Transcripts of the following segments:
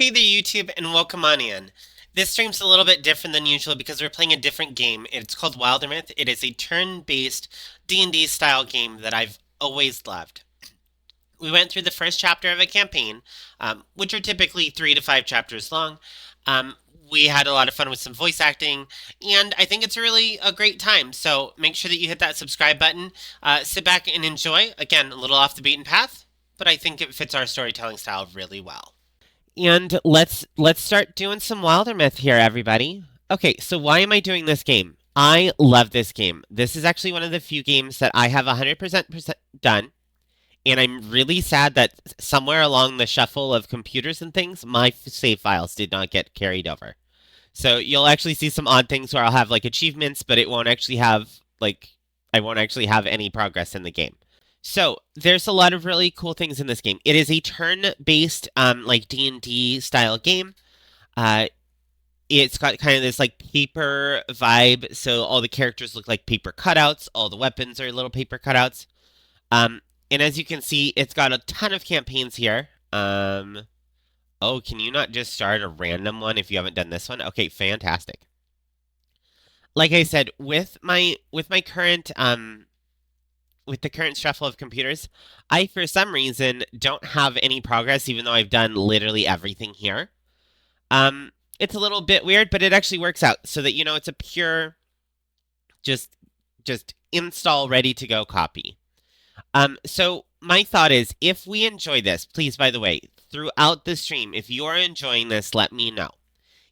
Hey there YouTube and welcome on in. This stream's a little bit different than usual because we're playing a different game. It's called Wildermyth. It is a turn-based D&D style game that I've always loved. We went through the first chapter of a campaign, which are typically 3 to 5 chapters long. Um, we had a lot of fun with some voice acting, and I think it's really a great time. So make sure that you hit that subscribe button, sit back and enjoy. Again, a little off the beaten path, but I think it fits our storytelling style really well. And let's start doing some Wildermyth here, everybody. Okay, so why am I doing this game? I love this game. This is actually one of the few games that I have 100% done, and I'm really sad that somewhere along the shuffle of computers and things, my save files did not get carried over. So you'll actually see some odd things where I'll have like achievements, but it won't actually have like I won't actually have any progress in the game. So there's a lot of really cool things in this game. It is a turn-based, like D&D style game. Uh, it's got kind of this like paper vibe, so all the characters look like paper cutouts. All the weapons are little paper cutouts. Um, and as you can see, it's got a ton of campaigns here. Oh, can you not just start a random one if you haven't done this one? Okay, fantastic. Like I said, with my current with the current shuffle of computers, I, for some reason, don't have any progress, even though I've done literally everything here. It's a little bit weird, but it actually works out so that, it's a pure, just, just install, ready to go copy. So my thought is, if we enjoy this, please, by the way, throughout the stream, if you are enjoying this, let me know.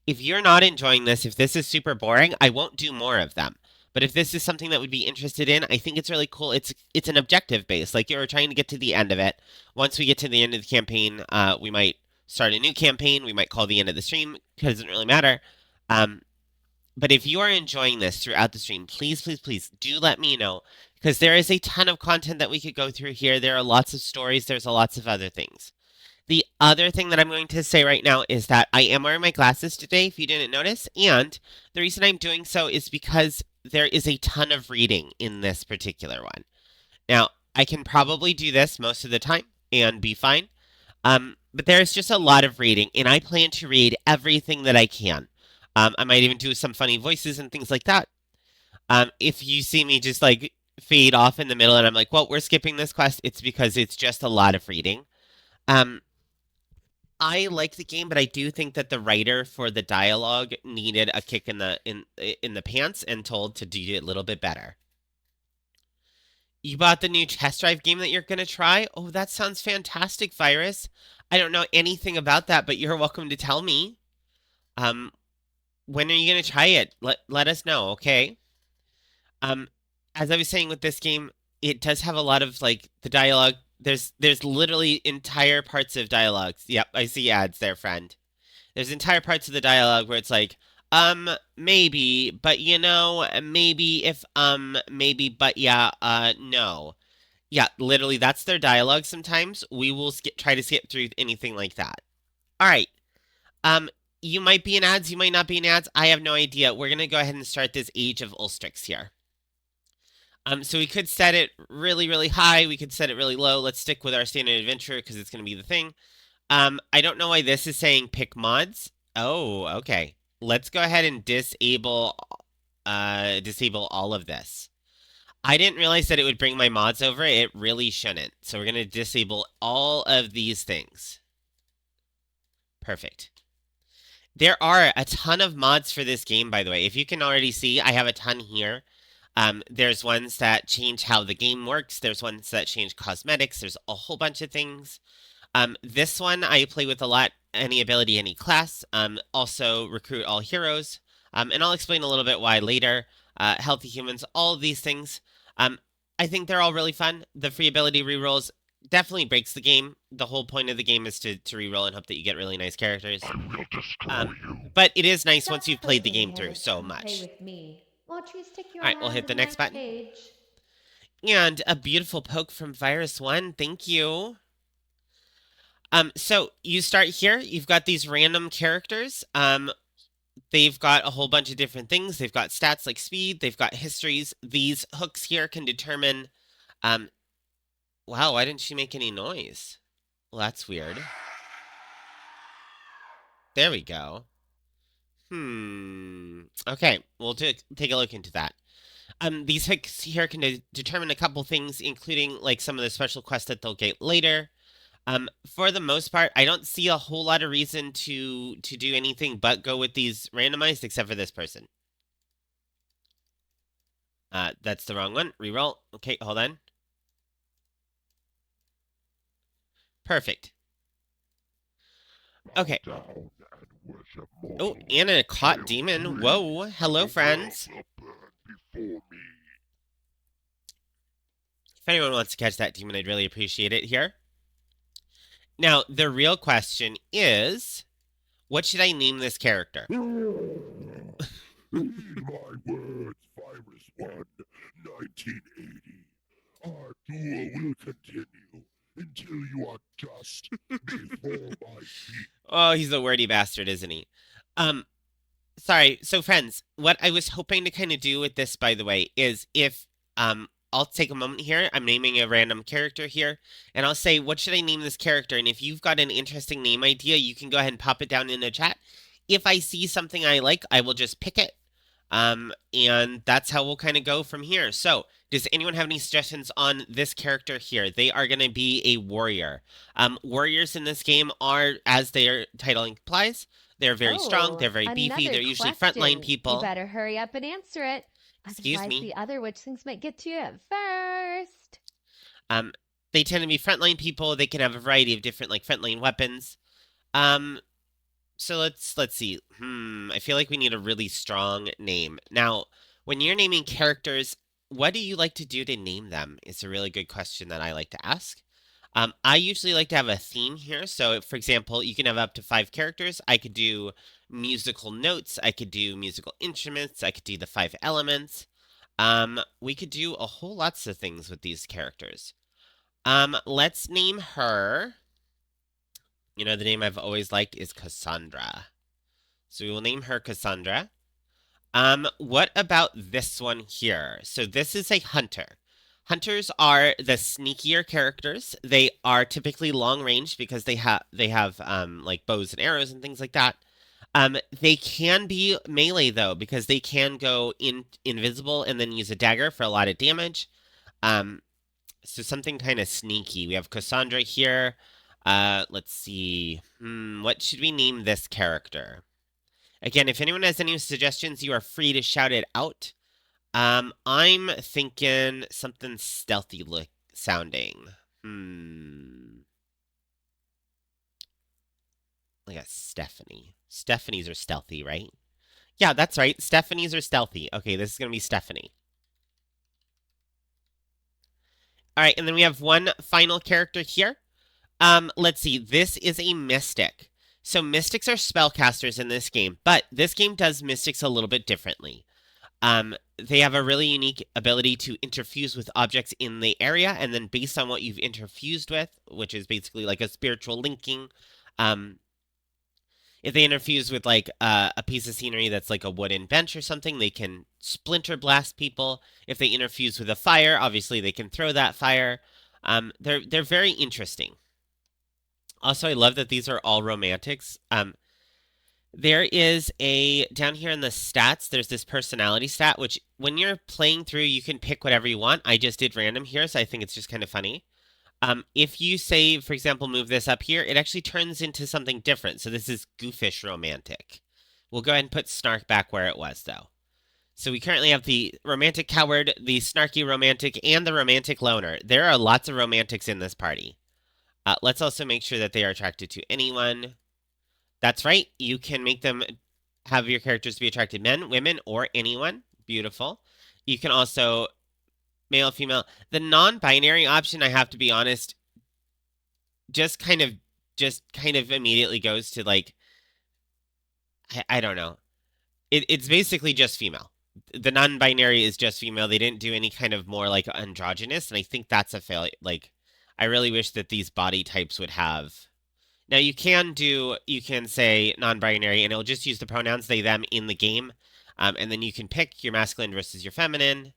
If you're not enjoying this, if this is super boring, I won't do more of them. But if this is something that would be interested in, I think it's really cool. It's an objective base. Like you're trying to get to the end of it. Once we get to the end of the campaign, we might start a new campaign. We might call the end of the stream. It doesn't really matter. Um, but if you are enjoying this throughout the stream, please, please, please do let me know because there is a ton of content that we could go through here. There are lots of stories. There's lots of other things. The other thing that I'm going to say right now is that I am wearing my glasses today, if you didn't notice, and the reason I'm doing so is because there is a ton of reading in this particular one. Now, I can probably do this most of the time and be fine, but there's just a lot of reading, and I plan to read everything that I can. I might even do some funny voices and things like that. If you see me just like fade off in the middle and I'm like, well, we're skipping this quest, it's because it's just a lot of reading. Um, I like the game, but I do think that the writer for the dialogue needed a kick in the pants and told to do it a little bit better. You bought the new test drive game that you're gonna try? Oh, that sounds fantastic, Virus. I don't know anything about that, but you're welcome to tell me. Um, when are you gonna try it? Let us know, okay? Um, as I was saying with this game, it does have a lot of like the dialogue. There's literally entire parts of dialogues. Yep, I see ads there, friend. There's entire parts of the dialogue where it's like, maybe, but maybe if maybe, but yeah, no. Yeah, literally that's their dialogue sometimes. We will try to skip through anything like that. All right. Um, you might be in ads, you might not be in ads. I have no idea. We're gonna go ahead and start this Age of Ulstrix here. So we could set it really, really high. We could set it really low. Let's stick with our standard adventure because it's going to be the thing. I don't know why this is saying pick mods. Oh, okay. Let's go ahead and disable all of this. I didn't realize that it would bring my mods over. It really shouldn't. So we're going to disable all of these things. Perfect. There are a ton of mods for this game, by the way. If you can already see, I have a ton here. There's ones that change how the game works. There's ones that change cosmetics. There's a whole bunch of things. This one I play with a lot. Any ability, any class. Also recruit all heroes. And I'll explain a little bit why later. Healthy humans, all of these things. I think they're all really fun. The free ability rerolls definitely breaks the game. The whole point of the game is to reroll and hope that you get really nice characters. But it is nice once you've played the game through so much. With me. Won't you stick All your right, we'll hand hit the in my next button. cage? And a beautiful poke from Virus One. Thank you. So you start here. You've got these random characters. They've got a whole bunch of different things. They've got stats like speed. They've got histories. These hooks here can determine. Wow, why didn't she make any noise? Well, that's weird. There we go. Okay, we'll take a look into that. These hooks here can determine a couple things, including like some of the special quests that they'll get later. For the most part, I don't see a whole lot of reason to do anything but go with these randomized, except for this person. That's the wrong one. Reroll. Okay, hold on. Perfect. Okay. Oh, and a caught demon. Whoa. Hello, friends. If anyone wants to catch that demon, I'd really appreciate it here. Now, the real question is, what should I name this character? Read my words, Virus 1, 1980. Our duel will continue until you are just before my feet. Oh, he's a wordy bastard, isn't he? Um, Sorry. So, friends, what I was hoping to kind of do with this, by the way, is if I'll take a moment here. I'm naming a random character here, and I'll say, what should I name this character? And if you've got an interesting name idea, you can go ahead and pop it down in the chat. If I see something I like, I will just pick it. And that's how we'll kind of go from here. So, does anyone have any suggestions on this character here? They are going to be a warrior. Warriors in this game are, as their title implies, they're very strong, Oh, they're very beefy, another they're usually frontline question. You people. better hurry up and answer it. Excuse Otherwise, me. the other witchlings might get to you at first. Um, they tend to be frontline people. They can have a variety of different like frontline weapons. Um, so let's see. I feel like we need a really strong name. Now, when you're naming characters, what do you like to do to name them? It's a really good question that I like to ask. I usually like to have a theme here. So, for example, you can have up to 5 characters. I could do musical notes. I could do musical instruments. I could do the 5 elements. We could do a whole lots of things with these characters. Let's name her. You know, the name I've always liked is Cassandra. So we will name her Cassandra. What about this one here? So this is a hunter. Hunters are the sneakier characters. They are typically long range because they have like bows and arrows and things like that. They can be melee though because they can go invisible and then use a dagger for a lot of damage. Um, so something kind of sneaky. We have Cassandra here. Let's see. What should we name this character? Again, if anyone has any suggestions, you are free to shout it out. I'm thinking something stealthy look sounding. Like a Stephanie. Stephanies are stealthy, right? Yeah, that's right. Stephanies are stealthy. Okay, this is gonna be Stephanie. All right, and then we have one final character here. Let's see. This is a mystic. So mystics are spellcasters in this game, but this game does mystics a little bit differently. They have a really unique ability to interfuse with objects in the area, and then based on what you've interfused with, which is basically like a spiritual linking, um, if they interfuse with like a piece of scenery that's like a wooden bench or something, they can splinter blast people. If they interfuse with a fire, obviously they can throw that fire. They're very interesting. Also, I love that these are all romantics. There is a down here in the stats, there's this personality stat, which when you're playing through, you can pick whatever you want. I just did random here, so I think it's just kind of funny. If you say, for example, move this up here, it actually turns into something different. So this is goofish romantic. We'll go ahead and put snark back where it was, though. So we currently have the romantic coward, the snarky romantic, and the romantic loner. There are lots of romantics in this party. Let's also make sure that they are attracted to anyone. That's right. You can make them have your characters be attracted men, women, or anyone. Beautiful. You can also male, female. The non-binary option, I have to be honest, just kind of immediately goes to like I don't know. It's basically just female. The non-binary is just female. They didn't do any kind of more like androgynous, and I think that's a failure. Like, I really wish that these body types would have. Now you can say non-binary, and it'll just use the pronouns they them in the game, and then you can pick your masculine versus your feminine.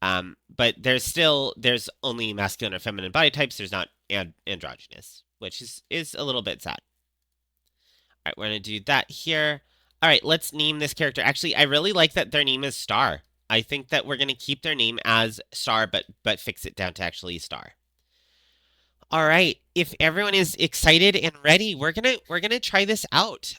But there's only masculine or feminine body types. There's not androgynous, which is a little bit sad. All right, we're gonna do that here. All right, let's name this character. Actually, I really like that their name is Star. I think that we're gonna keep their name as Star, but fix it down to actually Star. All right, if everyone is excited and ready, we're gonna try this out.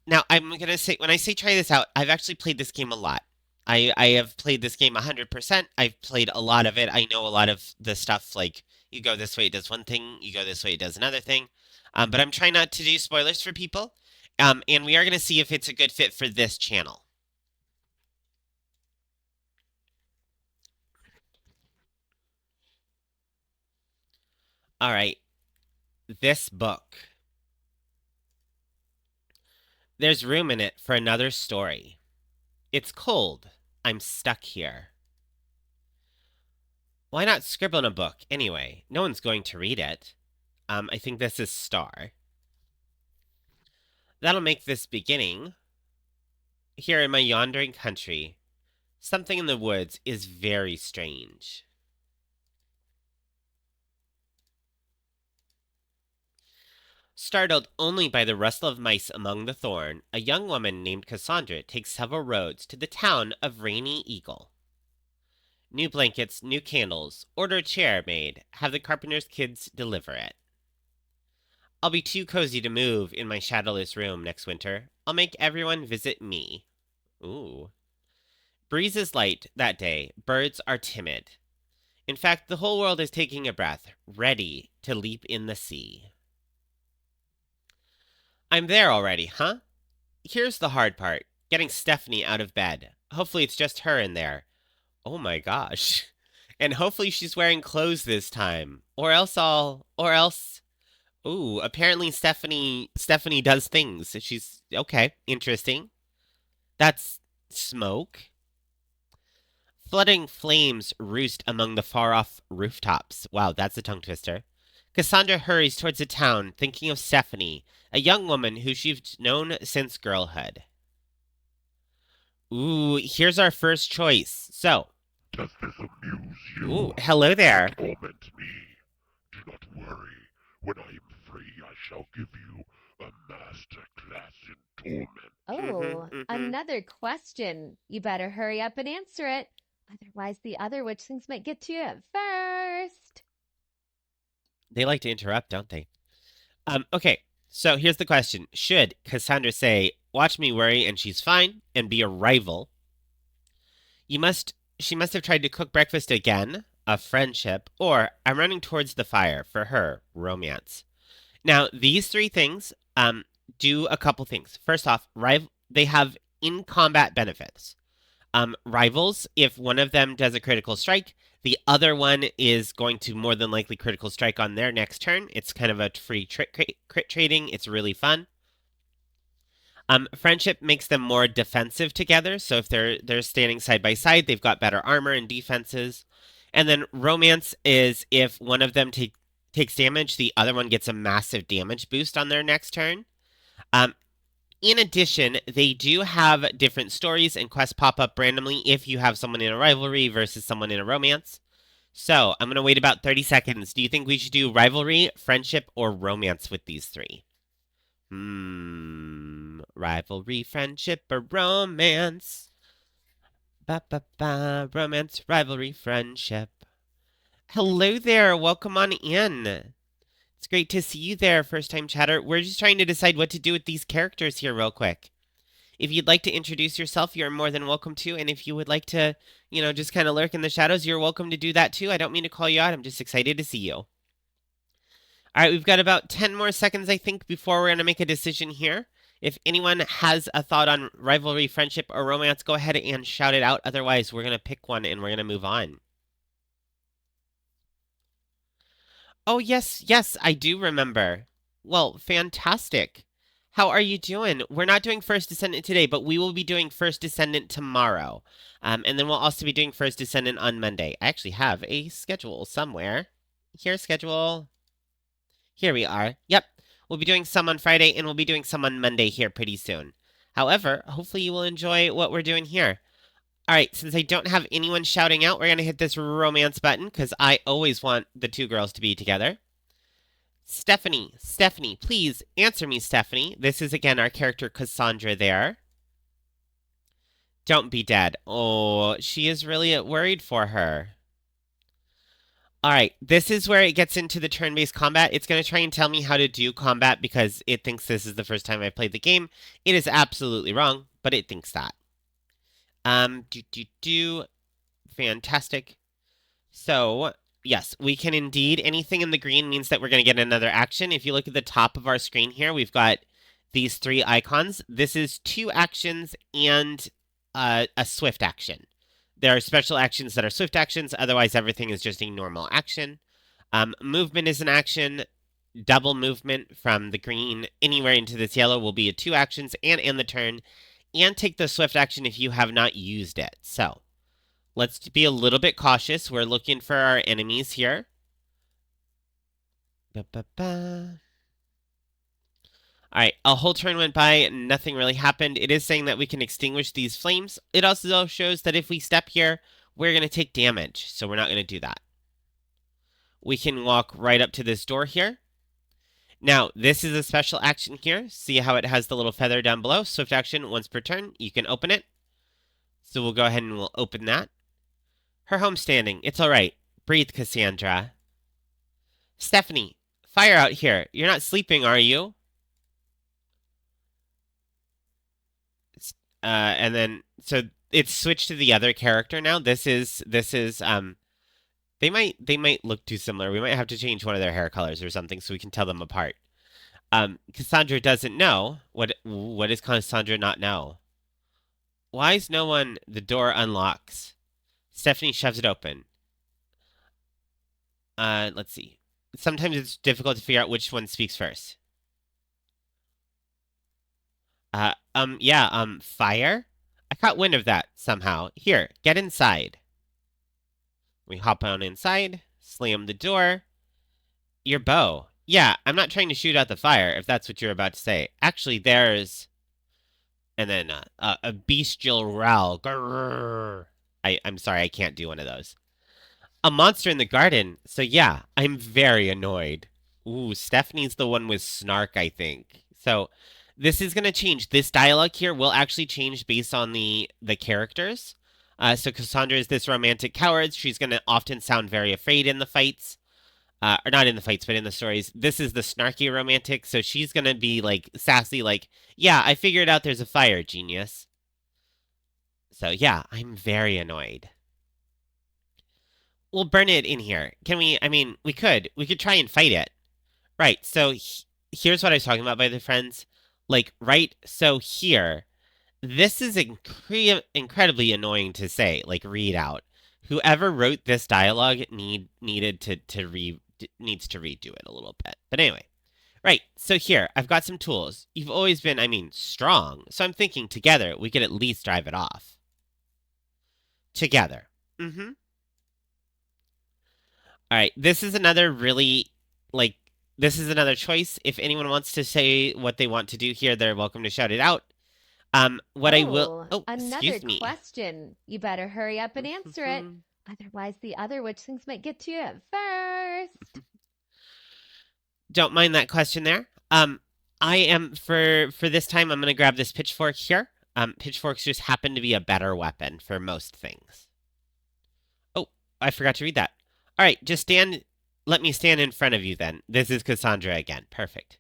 Now I'm gonna say when I say try this out, I've actually played this game a lot. I have played this game 100%. I've played a lot of it. I know a lot of the stuff like you go this way, it does one thing. You go this way, it does another thing. But I'm trying not to do spoilers for people. And we are gonna see if it's a good fit for this channel. All right, this book. There's room in it for another story. It's cold. I'm stuck here. Why not scribble in a book, anyway? No one's going to read it. I think this is Star. That'll make this beginning. Here in my yondering country, something in the woods is very strange. Startled only by the rustle of mice among the thorn, a young woman named Cassandra takes several roads to the town of Rainy Eagle. New blankets, new candles, order a chair made, have the carpenter's kids deliver it. I'll be too cozy to move in my shadowless room next winter. I'll make everyone visit me. Ooh. Breeze is light that day. Birds are timid. In fact, the whole world is taking a breath, ready to leap in the sea. I'm there already, huh? Here's the hard part, getting Stephanie out of bed. Hopefully it's just her in there. Oh my gosh. And hopefully she's wearing clothes this time. Or else ooh, apparently Stephanie does things. She's okay, interesting. That's smoke. Flooding flames roost among the far-off rooftops. Wow, that's a tongue twister. Cassandra hurries towards the town, thinking of Stephanie, a young woman who she's known since girlhood. Ooh, here's our first choice. So, Does this amuse you? ooh, hello there. Torment me. Do not worry. When I am free, I shall give you a master class in torment. Oh, another question. You better hurry up and answer it. Otherwise, the other witchlings might get to you at first. They like to interrupt, don't they? Okay, so here's the question. Should Cassandra say, watch me worry and she's fine, and be a rival? She must have tried to cook breakfast again, a friendship, or I'm running towards the fire, for her, romance. Now, these three things do a couple things. First off, they have in-combat benefits. Rivals, if one of them does a critical strike, the other one is going to more than likely critical strike on their next turn. It's kind of a free crit trading. It's really fun. Friendship makes them more defensive together. So if they're standing side by side, they've got better armor and defenses. And then romance is if one of them takes damage, the other one gets a massive damage boost on their next turn. In addition, they do have different stories and quests pop up randomly if you have someone in a rivalry versus someone in a romance. So, I'm going to wait about 30 seconds. Do you think we should do rivalry, friendship, or romance with these three? Rivalry, friendship, or romance? Ba-ba-ba, romance, rivalry, friendship. Hello there, welcome on in. It's great to see you there, first-time chatter. We're just trying to decide what to do with these characters here real quick. If you'd like to introduce yourself, you're more than welcome to. And if you would like to, just kind of lurk in the shadows, you're welcome to do that too. I don't mean to call you out. I'm just excited to see you. All right, we've got about 10 more seconds, I think, before we're going to make a decision here. If anyone has a thought on rivalry, friendship, or romance, go ahead and shout it out. Otherwise, we're going to pick one and we're going to move on. Oh, yes, I do remember. Well, fantastic. How are you doing? We're not doing First Descendant today, but we will be doing First Descendant tomorrow. And then we'll also be doing First Descendant on Monday. I actually have a schedule somewhere. Here's schedule. Here we are. Yep. We'll be doing some on Friday, and we'll be doing some on Monday here pretty soon. However, hopefully you will enjoy what we're doing here. All right, since I don't have anyone shouting out, we're going to hit this romance button because I always want the two girls to be together. Stephanie, please answer me, Stephanie. This is again our character Cassandra there. Don't be dead. Oh, she is really worried for her. All right, this is where it gets into the turn-based combat. It's going to try and tell me how to do combat because it thinks this is the first time I've played the game. It is absolutely wrong, but it thinks that. Fantastic. So, yes, we can indeed. Anything in the green means that we're going to get another action. If you look at the top of our screen here, we've got these 3 icons. This is 2 actions and a swift action. There are special actions that are swift actions. Otherwise, everything is just a normal action. Movement is an action. Double movement from the green anywhere into this yellow will be a 2 actions and end the turn. And take the swift action if you have not used it. So, let's be a little bit cautious. We're looking for our enemies here. Ba-ba-ba. All right, a whole turn went by, nothing really happened. It is saying that we can extinguish these flames. It also shows that if we step here, we're going to take damage, so we're not going to do that. We can walk right up to this door here. Now, this is a special action here. See how it has the little feather down below? Swift action, once per turn. You can open it. So we'll go ahead and we'll open that. Her homestanding. It's all right. Breathe, Cassandra. Stephanie, fire out here. You're not sleeping, are you? And then so it's switched to the other character now. This is they might look too similar. We might have to change one of their hair colors or something so we can tell them apart. Cassandra doesn't know. What does Cassandra not know? Why is no one the door unlocks? Stephanie shoves it open. Let's see. Sometimes it's difficult to figure out which one speaks first. Fire? I caught wind of that somehow. Here, get inside. We hop on inside, slam the door. Your bow. Yeah, I'm not trying to shoot out the fire, if that's what you're about to say. Actually, there's... And then a bestial growl. Grrr. I'm sorry, I can't do one of those. A monster in the garden. So yeah, I'm very annoyed. Ooh, Stephanie's the one with snark, I think. So this is going to change. This dialogue here will actually change based on the characters. So Cassandra is this romantic coward. She's going to often sound very afraid in the fights. Or not in the fights, but in the stories. This is the snarky romantic, so she's going to be, like, sassy, like, yeah, I figured out there's a fire, genius. So yeah, I'm very annoyed. We'll burn it in here. Can we? I mean, we could. We could try and fight it. Right, so here's what I was talking about, by the friends. Like, right, so here, this is incredibly annoying to say, like, read out. Whoever wrote this dialogue needs to redo it a little bit. But anyway, right, so here, I've got some tools. You've always been, I mean, strong. So I'm thinking together, we could at least drive it off. Together. Mm-hmm. All right, this is another really, like, this is another choice. If anyone wants to say what they want to do here, they're welcome to shout it out. What I will... Oh, another excuse me. question. You better hurry up and answer it. Otherwise, the other witchlings might get to you at first. Don't mind that question there. I am, for this time, I'm going to grab this pitchfork here. Pitchforks just happen to be a better weapon for most things. Oh, I forgot to read that. All right, just stand... Let me stand in front of you then. This is Cassandra again. Perfect.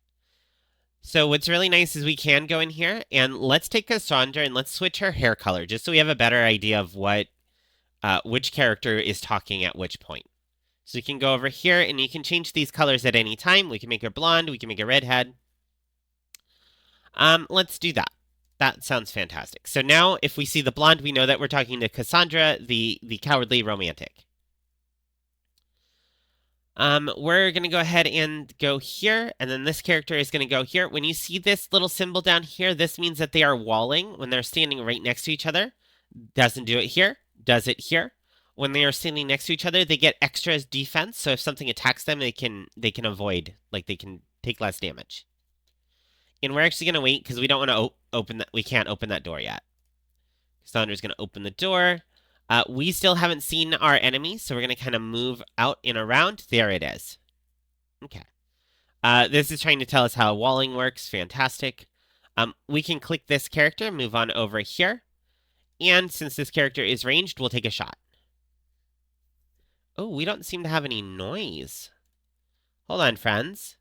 So what's really nice is we can go in here, and let's take Cassandra and let's switch her hair color, just so we have a better idea of what which character is talking at which point. So you can go over here, and you can change these colors at any time. We can make her blonde. We can make her redhead. Let's do that. That sounds fantastic. So now, if we see the blonde, we know that we're talking to Cassandra, the cowardly romantic. We're going to go ahead and go here, and then this character is going to go here. When you see this little symbol down here, this means that they are walling when they're standing right next to each other. Doesn't do it here, does it here. When they are standing next to each other, they get extra defense, so if something attacks them, they can avoid, like they can take less damage. And we're actually going to wait, because we don't want to open that, we can't open that door yet. Cassandra's going to open the door. We still haven't seen our enemy, so we're going to kind of move out and around. There it is. Okay. This is trying to tell us how walling works. Fantastic. We can click this character, move on over here. And since this character is ranged, we'll take a shot. Oh, we don't seem to have any noise. Hold on, friends.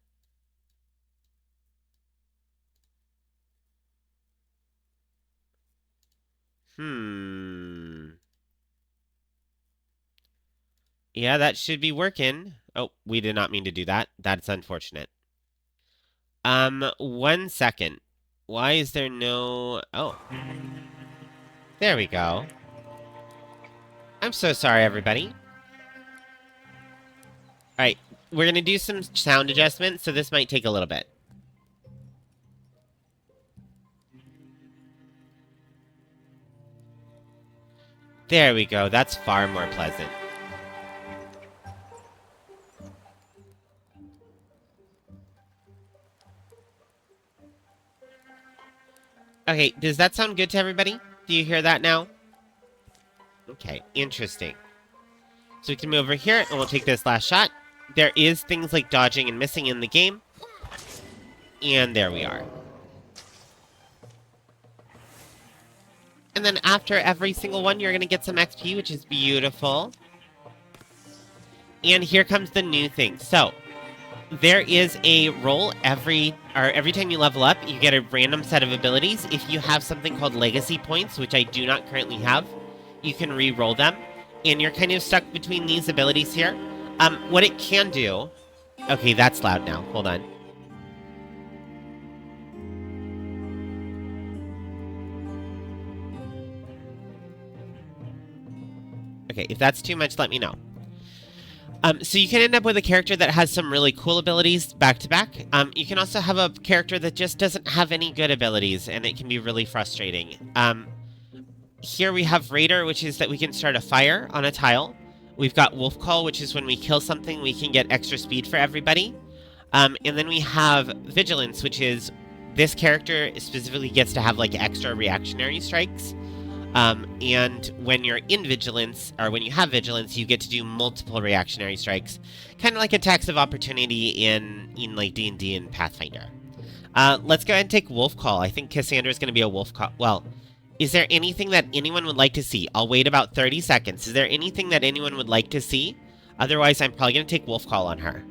Yeah, that should be working. Oh, we did not mean to do that. That's unfortunate. 1 second. Why is there no... Oh. There we go. I'm so sorry, everybody. Alright, we're gonna do some sound adjustments, so this might take a little bit. There we go, that's far more pleasant. Okay, does that sound good to everybody? Do you hear that now? Okay, interesting. So we can move over here, and we'll take this last shot. There is things like dodging and missing in the game. And there we are. And then after every single one, you're going to get some XP, which is beautiful. And here comes the new thing. So, there is a roll every time you level up, you get a random set of abilities. If you have something called legacy points, which I do not currently have, you can re-roll them. And you're kind of stuck between these abilities here. What it can do... Okay, that's loud now. Hold on. Okay, if that's too much, let me know. So you can end up with a character that has some really cool abilities back-to-back. You can also have a character that just doesn't have any good abilities, and it can be really frustrating. Here we have Raider, which is that we can start a fire on a tile. We've got Wolf Call, which is when we kill something, we can get extra speed for everybody. And then we have Vigilance, which is this character specifically gets to have like extra reactionary strikes. And when you're in Vigilance, or when you have Vigilance, you get to do multiple reactionary strikes. Kind of like attacks of opportunity in like D&D and Pathfinder. Let's go ahead and take Wolf Call. I think Cassandra's going to be a Wolf Call. Well, is there anything that anyone would like to see? I'll wait about 30 seconds. Is there anything that anyone would like to see? Otherwise, I'm probably going to take Wolf Call on her.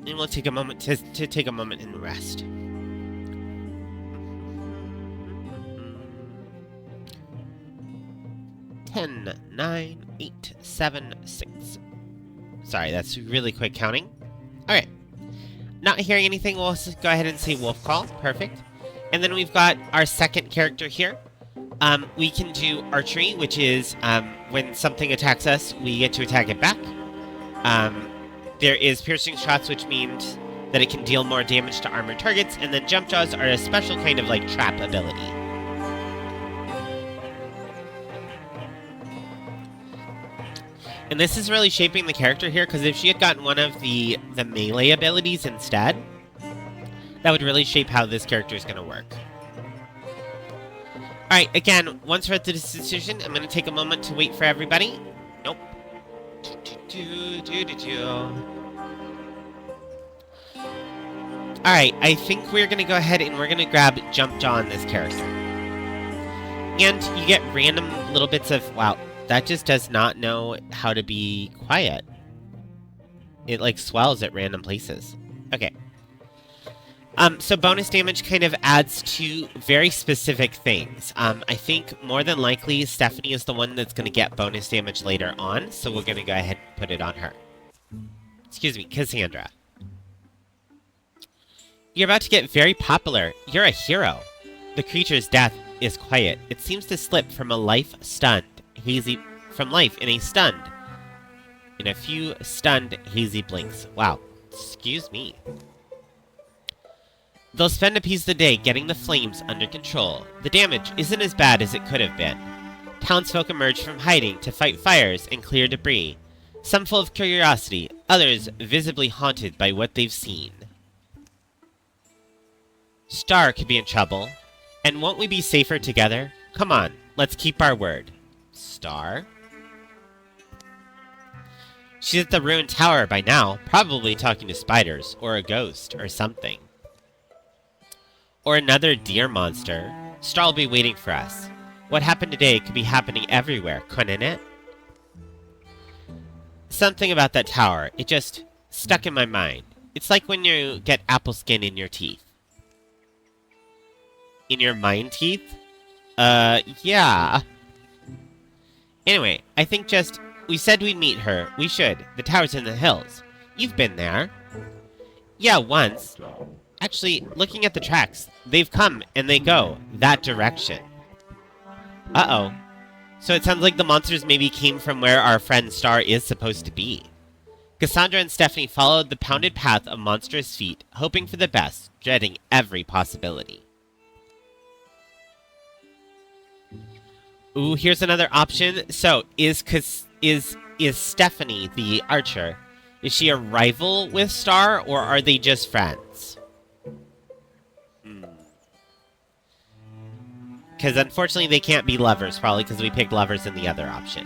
And we'll take a moment to take a moment and rest. 10, 9, 8, 7, 6. Sorry, that's really quick counting. Alright. Not hearing anything, we'll go ahead and say Wolf Call. Perfect. And then we've got our second character here. We can do Archery, which is when something attacks us, we get to attack it back. There is Piercing Shots, which means that it can deal more damage to armored targets. And then Jump Jaws are a special kind of like trap ability. And this is really shaping the character here, because if she had gotten one of the melee abilities instead, that would really shape how this character is going to work. Alright, again, once we're at the decision, I'm going to take a moment to wait for everybody. Nope. Alright, I think we're going to go ahead and we're going to grab Jump Jaw on this character. And you get random little bits of... Wow. That just does not know how to be quiet. It, like, swells at random places. Okay. So bonus damage kind of adds to very specific things. I think more than likely Stephanie is the one that's going to get bonus damage later on, so we're going to go ahead and put it on her. Excuse me, Cassandra. You're about to get very popular. You're a hero. The creature's death is quiet. It seems to slip from a life stunned. Hazy from life in a stunned. In a few stunned, hazy blinks. Wow. Excuse me. They'll spend a piece of the day getting the flames under control. The damage isn't as bad as it could have been. Townsfolk emerge from hiding to fight fires and clear debris. Some full of curiosity, others visibly haunted by what they've seen. Star could be in trouble. And won't we be safer together? Come on, let's keep our word. Star. She's at the ruined tower by now, probably talking to spiders, or a ghost, or something. Or another deer monster. Star will be waiting for us. What happened today could be happening everywhere, couldn't it? Something about that tower, it just stuck in my mind. It's like when you get apple skin in your teeth. In your mind teeth? Yeah. Anyway, I think we said we'd meet her. We should. The tower's in the hills. You've been there. Yeah, once. Actually, looking at the tracks, they've come and they go that direction. Uh-oh. So it sounds like the monsters maybe came from where our friend Star is supposed to be. Cassandra and Stephanie followed the pounded path of monstrous feet, hoping for the best, dreading every possibility. Ooh, here's another option. So, is Stephanie the archer? Is she a rival with Star, or are they just friends? Because unfortunately they can't be lovers, probably because we picked lovers in the other option.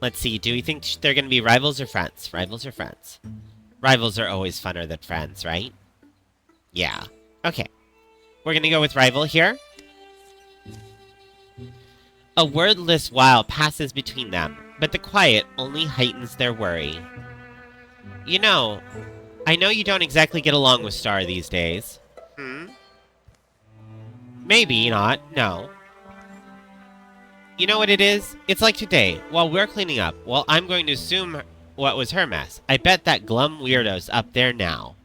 Let's see, do we think they're going to be rivals or friends? Rivals or friends? Rivals are always funner than friends, right? Yeah. Okay. We're going to go with rival here. A wordless while passes between them, but the quiet only heightens their worry. You know, I know you don't exactly get along with Star these days. Maybe not, no. You know what it is? It's like today, while we're cleaning up, well, I'm going to assume what was her mess. I bet that glum weirdo's up there now.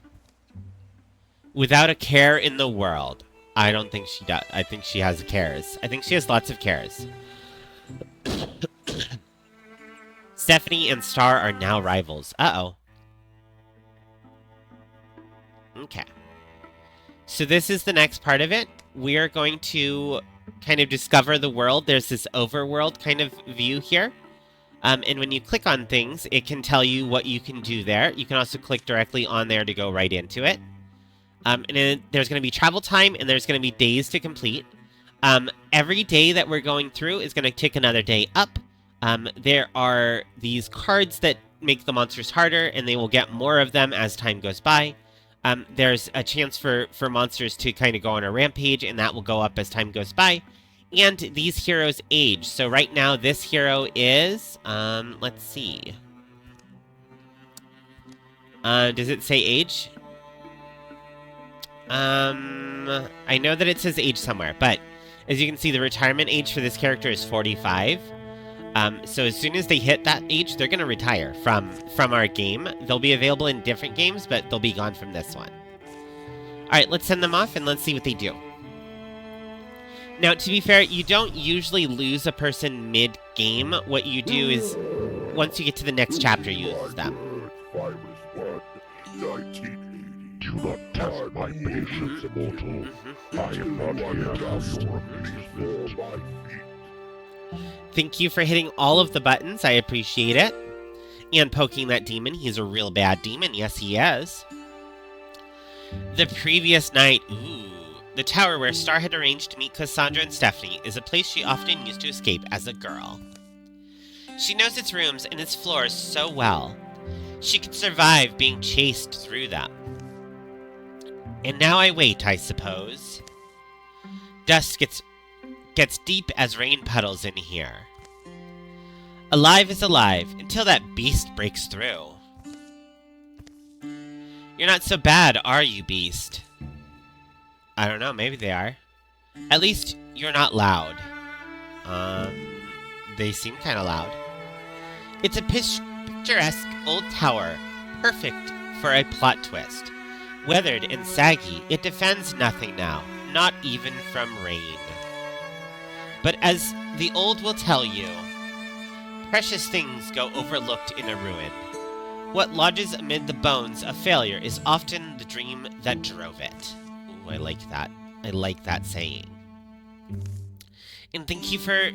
Without a care in the world. I don't think she does. I think she has cares. I think she has lots of cares. Stephanie and Star are now rivals. Uh-oh. Okay. So this is the next part of it. We are going to kind of discover the world. There's this overworld kind of view here. And when you click on things, it can tell you what you can do there. You can also click directly on there to go right into it. And then there's going to be travel time, and there's going to be days to complete. Every day that we're going through is going to tick another day up. There are these cards that make the monsters harder, and they will get more of them as time goes by. There's a chance for monsters to kind of go on a rampage, and that will go up as time goes by. And these heroes age. So right now, this hero is... let's see. Does it say age? I know that it says age somewhere, but as you can see, the retirement age for this character is 45. So as soon as they hit that age, they're going to retire from our game. They'll be available in different games, but they'll be gone from this one. Alright, let's send them off and let's see what they do. Now, to be fair, you don't usually lose a person mid-game. What you do is, once you get to the next chapter, you lose them. Virus 1, 1980. Do not test my patience, mortal. I am not here to have your amusement. Thank you for hitting all of the buttons. I appreciate it. And poking that demon. He's a real bad demon. Yes, he is. The previous night. Ooh. The tower where Star had arranged to meet Cassandra and Stephanie is a place she often used to escape as a girl. She knows its rooms and its floors so well. She could survive being chased through them. And now I wait, I suppose. Dusk gets deep as rain puddles in here. Alive is alive, until that beast breaks through. You're not so bad, are you, beast? I don't know, maybe they are. At least, you're not loud. They seem kind of loud. It's a picturesque old tower, perfect for a plot twist. Weathered and saggy, it defends nothing now, not even from rain. But as the old will tell you, precious things go overlooked in a ruin. What lodges amid the bones of failure is often the dream that drove it. Ooh, I like that. I like that saying. And thank you for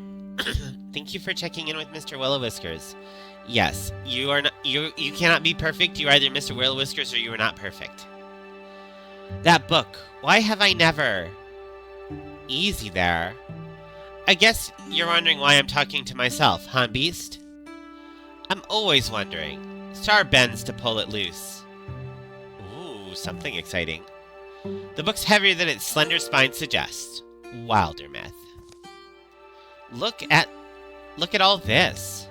thank you for checking in with Mr. Willow-Whiskers. Yes, you are not you cannot be perfect. You are either Mr. Willow-Whiskers or you are not perfect. That book. Why have I never? Easy there. I guess you're wondering why I'm talking to myself, huh, Beast? I'm always wondering. Star bends to pull it loose. Ooh, something exciting. The book's heavier than its slender spine suggests. Wildermyth. Look at all this.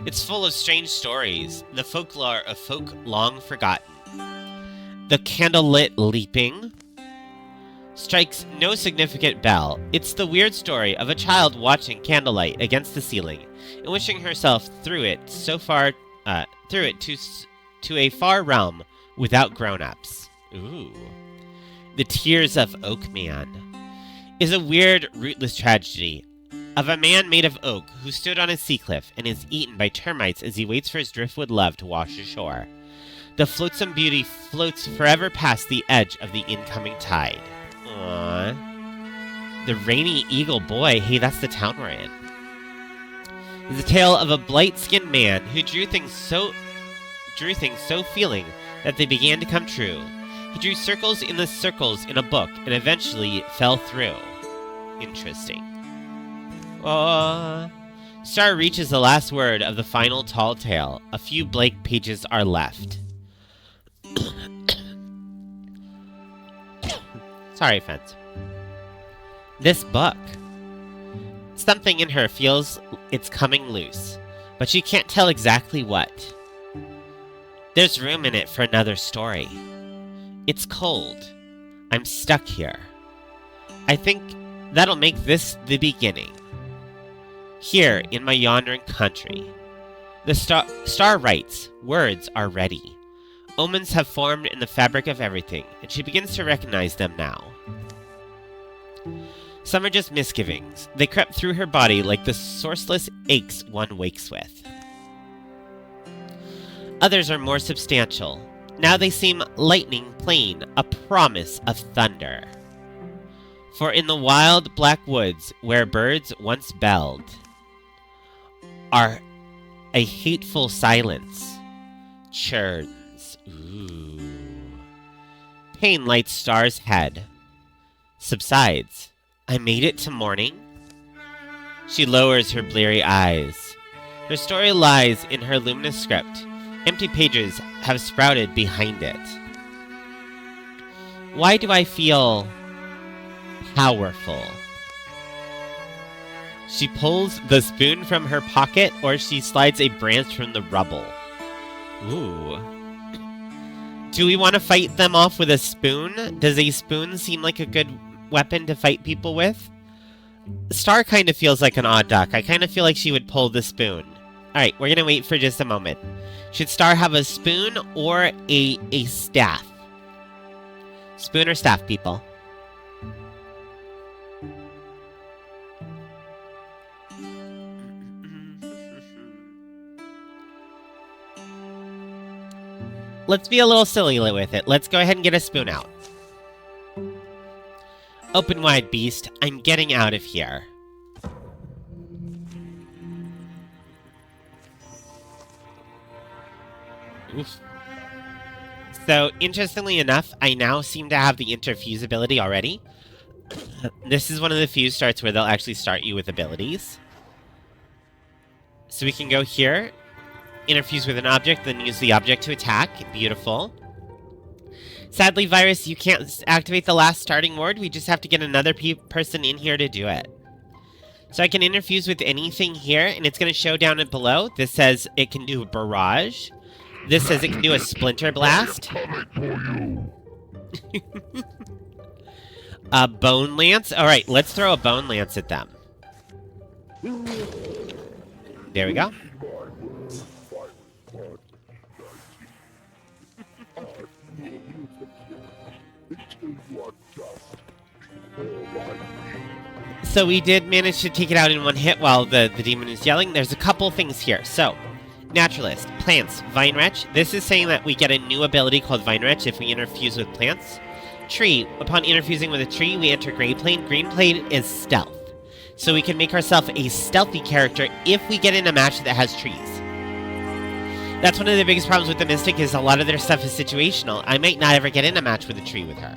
It's full of strange stories, the folklore of folk long forgotten. The candlelit leaping strikes no significant bell. It's the weird story of a child watching candlelight against the ceiling and wishing herself through it to a far realm without grown-ups. Ooh. The Tears of Oak Man is a weird, rootless tragedy of a man made of oak who stood on a sea cliff and is eaten by termites as he waits for his driftwood love to wash ashore. The flotsam beauty floats forever past the edge of the incoming tide. Aww. The Rainy Eagle Boy. Hey, that's the town we're in. It's a tale of a blight-skinned man who drew things so feeling that they began to come true. He drew circles in a book and eventually fell through. Interesting. Star reaches the last word of the final tall tale. A few blank pages are left. Sorry, friends. This book. Something in her feels it's coming loose, but she can't tell exactly what. There's room in it for another story. It's cold. I'm stuck here. I think that'll make this the beginning. Here in my yondering country. The star writes, words are ready. Omens have formed in the fabric of everything, and she begins to recognize them now. Some are just misgivings. They crept through her body like the sourceless aches one wakes with. Others are more substantial. Now they seem lightning plain, a promise of thunder. For in the wild black woods where birds once belled are a hateful silence churns. Ooh. Pain lights Star's head. Subsides. I made it to morning? She lowers her bleary eyes. Her story lies in her luminous script. Empty pages have sprouted behind it. Why do I feel powerful? She pulls the spoon from her pocket, or she slides a branch from the rubble. Ooh. Do we want to fight them off with a spoon? Does a spoon seem like a good weapon to fight people with? Star kind of feels like an odd duck. I kind of feel like she would pull the spoon. Alright, we're gonna wait for just a moment. Should Star have a spoon or a staff? Spoon or staff, people? Let's be a little silly with it. Let's go ahead and get a spoon out. Open wide, beast. I'm getting out of here. Oof. So, interestingly enough, I now seem to have the interfuse ability already. This is one of the few starts where they'll actually start you with abilities. So we can go here, interfuse with an object, then use the object to attack. Beautiful. Sadly, Virus, you can't activate the last starting word. We just have to get another person in here to do it. So I can interfuse with anything here, and it's going to show down and below. This says it can do a barrage. This says it can do a splinter blast. A bone lance. All right, let's throw a bone lance at them. There we go. So we did manage to take it out in one hit while the demon is yelling. There's a couple things here. So, Naturalist, plants, Vine Wretch. This is saying that we get a new ability called Vine Wretch if we interfuse with plants. Tree, upon interfusing with a tree, we enter Grey Plane. Green Plane is stealth. So we can make ourselves a stealthy character if we get in a match that has trees. That's one of the biggest problems with the Mystic is a lot of their stuff is situational. I might not ever get in a match with a tree with her.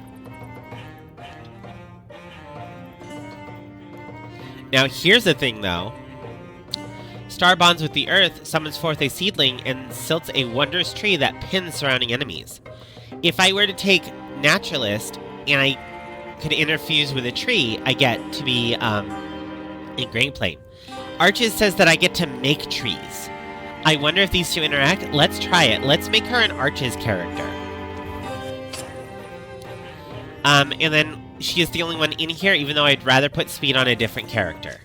Now, here's the thing, though. Star bonds with the earth, summons forth a seedling, and silts a wondrous tree that pins surrounding enemies. If I were to take naturalist and I could interfuse with a tree, I get to be in Grain Plane. Arches says that I get to make trees. I wonder if these two interact. Let's try it. Let's make her an Arches character. And then she is the only one in here, even though I'd rather put speed on a different character.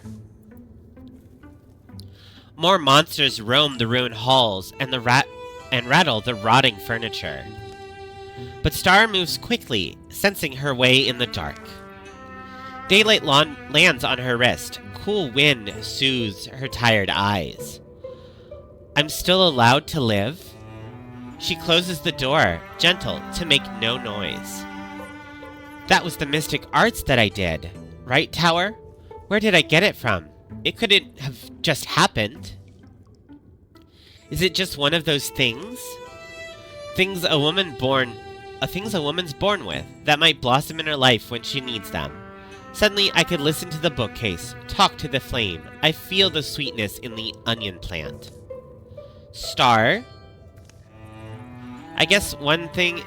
More monsters roam the ruined halls and rattle the rotting furniture. But Star moves quickly, sensing her way in the dark. Daylight lands on her wrist. Cool wind soothes her tired eyes. I'm still allowed to live? She closes the door, gentle, to make no noise. That was the mystic arts that I did. Right, Tower? Where did I get it from? It couldn't have just happened. Is it just one of those things? Things a woman's born with, that might blossom in her life when she needs them. Suddenly, I could listen to the bookcase, talk to the flame. I feel the sweetness in the onion plant. Star? I guess one thing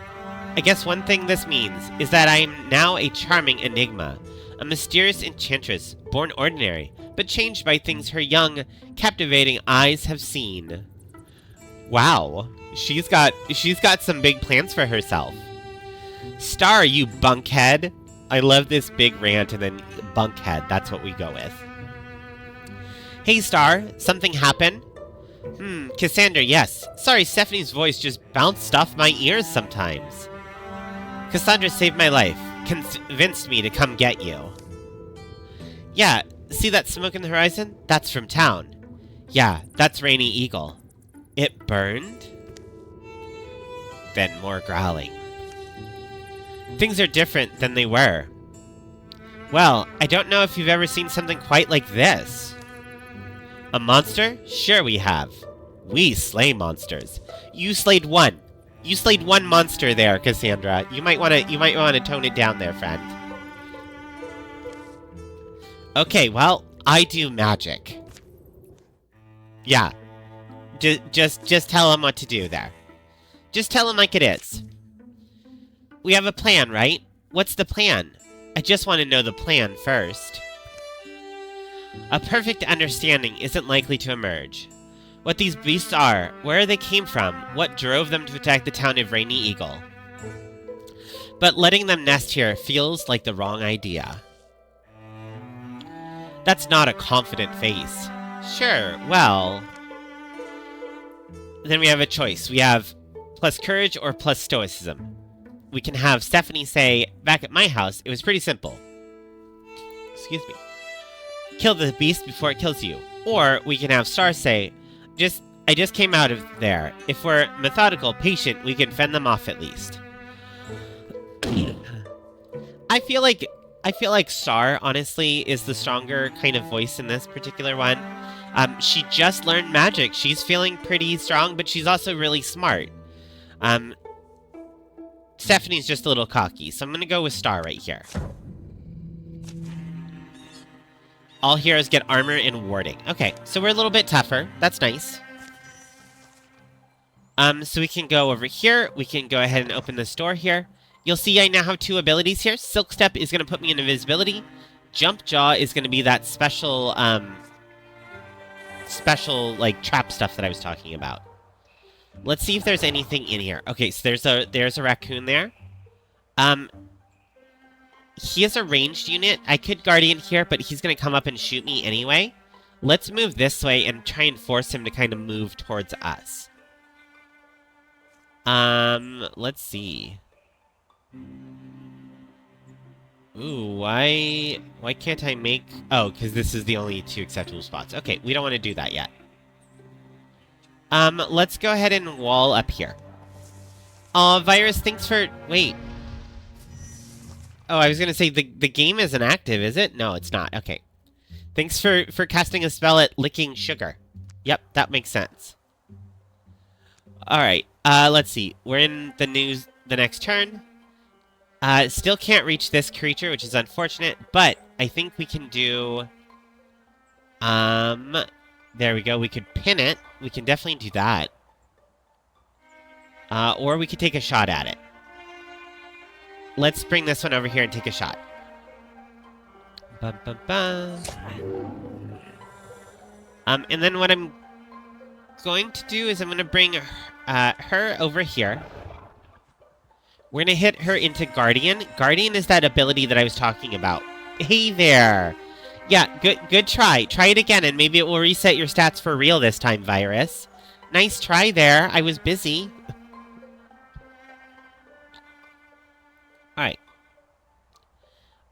this means is that I am now a charming enigma, a mysterious enchantress, born ordinary, but changed by things her young, captivating eyes have seen. Wow, she's got some big plans for herself. Star, you bunkhead! I love this big rant and then bunkhead, that's what we go with. Hey Star, something happened? Cassandra, yes. Sorry, Stephanie's voice just bounced off my ears sometimes. Cassandra saved my life, convinced me to come get you. Yeah, see that smoke in the horizon? That's from town. Yeah, that's Rainy Eagle. It burned? Then more growling. Things are different than they were. Well, I don't know if you've ever seen something quite like this. A monster? Sure we have. We slay monsters. You slayed one. You slayed one monster there, Cassandra. You might want to tone it down there, friend. Okay, well, I do magic. Yeah. Just tell him what to do there. Just tell him like it is. We have a plan, right? What's the plan? I just want to know the plan first. A perfect understanding isn't likely to emerge. What these beasts are, where they came from, what drove them to attack the town of Rainy Eagle. But letting them nest here feels like the wrong idea. That's not a confident face. Sure, well... Then we have a choice. We have plus courage or plus stoicism. We can have Stephanie say, back at my house, it was pretty simple. Excuse me. Kill the beast before it kills you. Or we can have Star say, I just came out of there. If we're methodical, patient, we can fend them off at least. I feel like Star, honestly, is the stronger kind of voice in this particular one. She just learned magic. She's feeling pretty strong, but she's also really smart. Stephanie's just a little cocky, so I'm gonna go with Star right here. All heroes get armor and warding. Okay, so we're a little bit tougher. That's nice. So we can go over here. We can go ahead and open this door here. You'll see I now have two abilities here. Silk Step is gonna put me in invisibility. Jump Jaw is gonna be that special, like, trap stuff that I was talking about. Let's see if there's anything in here. Okay, so there's a raccoon there. He is a ranged unit. I could Guardian here, but he's gonna come up and shoot me anyway. Let's move this way and try and force him to kind of move towards us. Let's see. Ooh, why can't I make... Oh, because this is the only two acceptable spots. Okay, we don't want to do that yet. Let's go ahead and wall up here. Virus, thanks for... Wait. Oh, I was gonna say, the game isn't active, is it? No, it's not. Okay. Thanks for casting a spell at licking sugar. Yep, that makes sense. Alright, let's see. We're in the next turn. Still can't reach this creature, which is unfortunate, but I think we can do... There we go. We could pin it. We can definitely do that. Or we could take a shot at it. Let's bring this one over here and take a shot. Bum, bum, bum. And then what I'm going to do is I'm going to bring her over here. We're going to hit her into Guardian. Guardian is that ability that I was talking about. Hey there! Yeah, good try. Try it again, and maybe it will reset your stats for real this time, Virus. Nice try there. I was busy. Alright.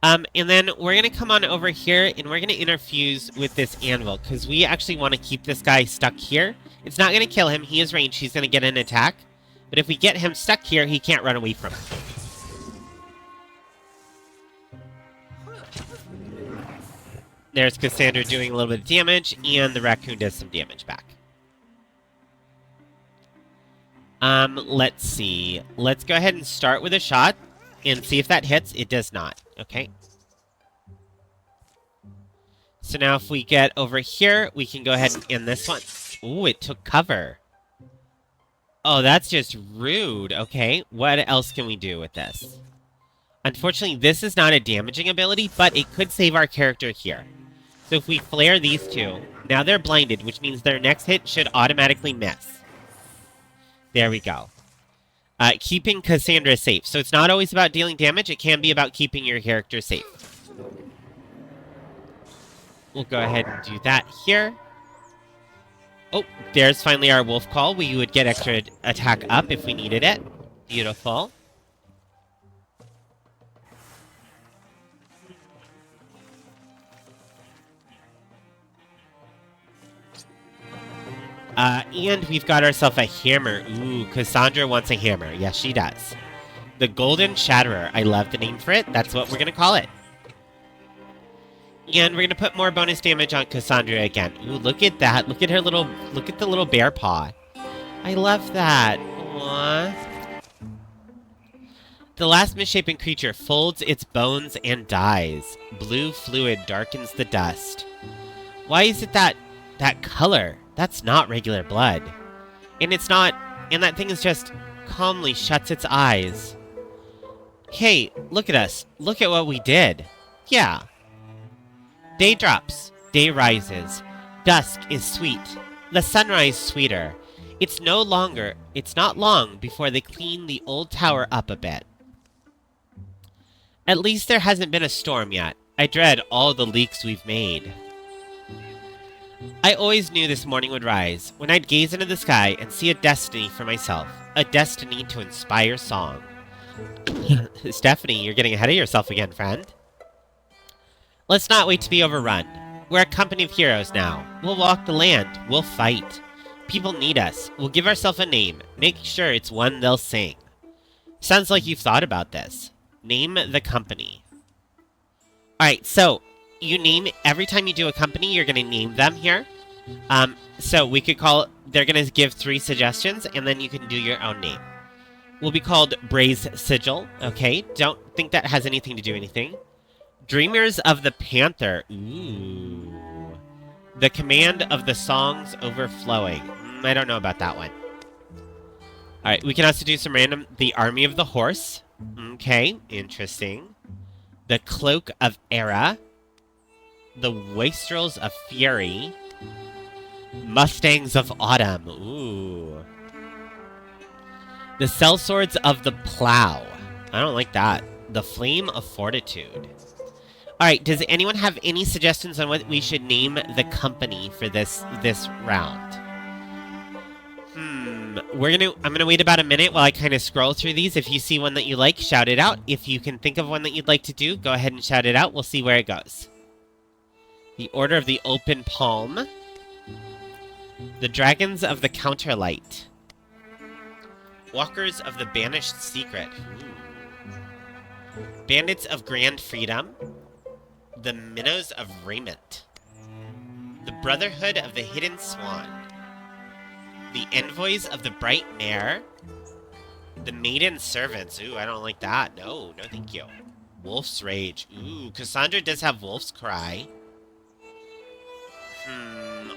And then we're going to come on over here, and we're going to interfuse with this anvil, because we actually want to keep this guy stuck here. It's not going to kill him. He is ranged. He's going to get an attack. But if we get him stuck here, he can't run away from it. There's Cassandra doing a little bit of damage, and the raccoon does some damage back. Let's see. Let's go ahead and start with a shot, and see if that hits. It does not. Okay. So now if we get over here, we can go ahead and end this one. Ooh, it took cover. Oh, that's just rude. Okay, what else can we do with this? Unfortunately, this is not a damaging ability, but it could save our character here. So if we flare these two, now they're blinded, which means their next hit should automatically miss. There we go. Keeping Cassandra safe. So it's not always about dealing damage, it can be about keeping your character safe. We'll go ahead and do that here. Oh, there's finally our wolf call. We would get extra attack up if we needed it. Beautiful. And we've got ourselves a hammer. Ooh, Cassandra wants a hammer. Yes, she does. The Golden Shatterer. I love the name for it. That's what we're going to call it. And we're going to put more bonus damage on Cassandra again. Ooh, look at that. Look at her little... Look at the little bear paw. I love that. Aww. The last misshapen creature folds its bones and dies. Blue fluid darkens the dust. Why is it that color? That's not regular blood. And it's not... And that thing is just calmly shuts its eyes. Hey, look at us. Look at what we did. Yeah. Day drops. Day rises. Dusk is sweet. The sunrise sweeter. It's not long before they clean the old tower up a bit. At least there hasn't been a storm yet. I dread all the leaks we've made. I always knew this morning would rise, when I'd gaze into the sky and see a destiny for myself. A destiny to inspire song. Stephanie, you're getting ahead of yourself again, friend. Let's not wait to be overrun. We're a company of heroes now. We'll walk the land. We'll fight. People need us. We'll give ourselves a name. Make sure it's one they'll sing. Sounds like you've thought about this. Name the company. Alright, so you name... Every time you do a company, you're going to name them here. So we could call... They're going to give 3 suggestions, and then you can do your own name. Will be called Braze Sigil. Okay, don't think that has anything to do anything. Dreamers of the Panther. Ooh. The Command of the Songs Overflowing. I don't know about that one. Alright, we can also do some random... The Army of the Horse. Okay, interesting. The Cloak of Era. The Wastrels of Fury. Mustangs of Autumn. Ooh. The Sellswords of the Plow. I don't like that. The Flame of Fortitude. Alright, does anyone have any suggestions on what we should name the company for this round? I'm gonna wait about a minute while I kind of scroll through these. If you see one that you like, shout it out. If you can think of one that you'd like to do, go ahead and shout it out. We'll see where it goes. The Order of the Open Palm. The Dragons of the Counterlight. Walkers of the Banished Secret. Ooh. Bandits of Grand Freedom. The Minnows of Raiment. The Brotherhood of the Hidden Swan. The Envoys of the Bright Mare. The Maiden Servants. Ooh, I don't like that. No, thank you. Wolf's Rage. Ooh, Cassandra does have Wolf's Cry.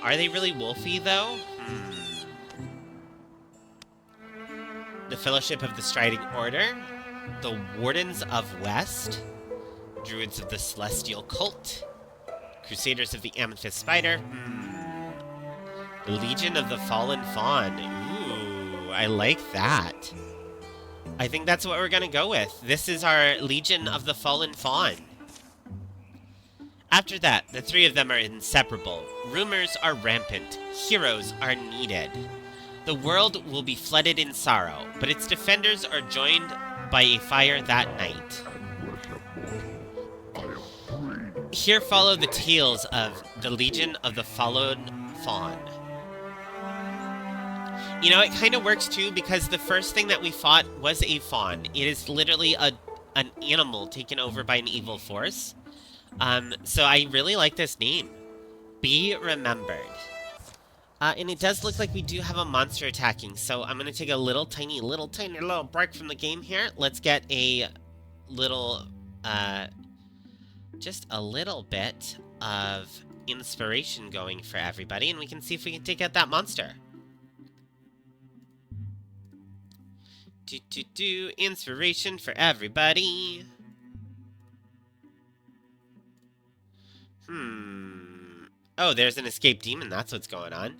Are they really wolfy, though? The Fellowship of the Striding Order. The Wardens of West. Druids of the Celestial Cult. Crusaders of the Amethyst Spider. The Legion of the Fallen Fawn. Ooh, I like that. I think that's what we're gonna go with. This is our Legion of the Fallen Fawn. After that, the three of them are inseparable. Rumors are rampant. Heroes are needed. The world will be flooded in sorrow, but its defenders are joined by a fire that night. Here follow the tales of the Legion of the Fallen Fawn. You know, it kind of works too, because the first thing that we fought was a fawn. It is literally an animal taken over by an evil force. So I really like this name. Be Remembered. And it does look like we do have a monster attacking, so I'm going to take a little tiny break from the game here. Let's get a little, just a little bit of inspiration going for everybody, and we can see if we can take out that monster. Inspiration for everybody. Oh, there's an escaped demon. That's what's going on.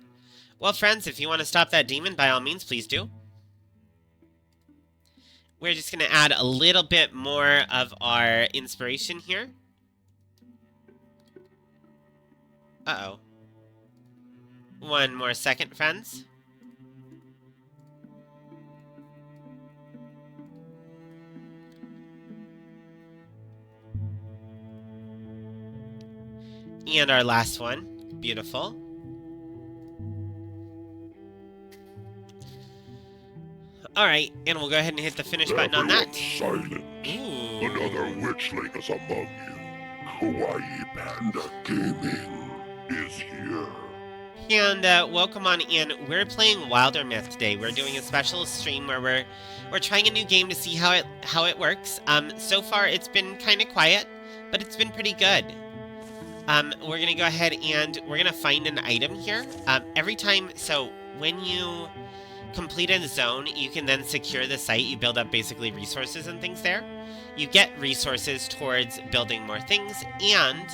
Well, friends, if you want to stop that demon, by all means, please do. We're just going to add a little bit more of our inspiration here. Uh-oh. One more second, friends. And our last one. Beautiful. Alright, and we'll go ahead and hit the finish button on that. Silent. Ooh. Another witchling is among you. Kawaii Panda Gaming is here. And welcome on in. We're playing Wildermyth today. We're doing a special stream where we're trying a new game to see how it works. So far it's been kind of quiet, but it's been pretty good. We're gonna go ahead and we're gonna find an item here. Every time, so when you complete a zone, you can then secure the site. You build up basically resources and things there. You get resources towards building more things, and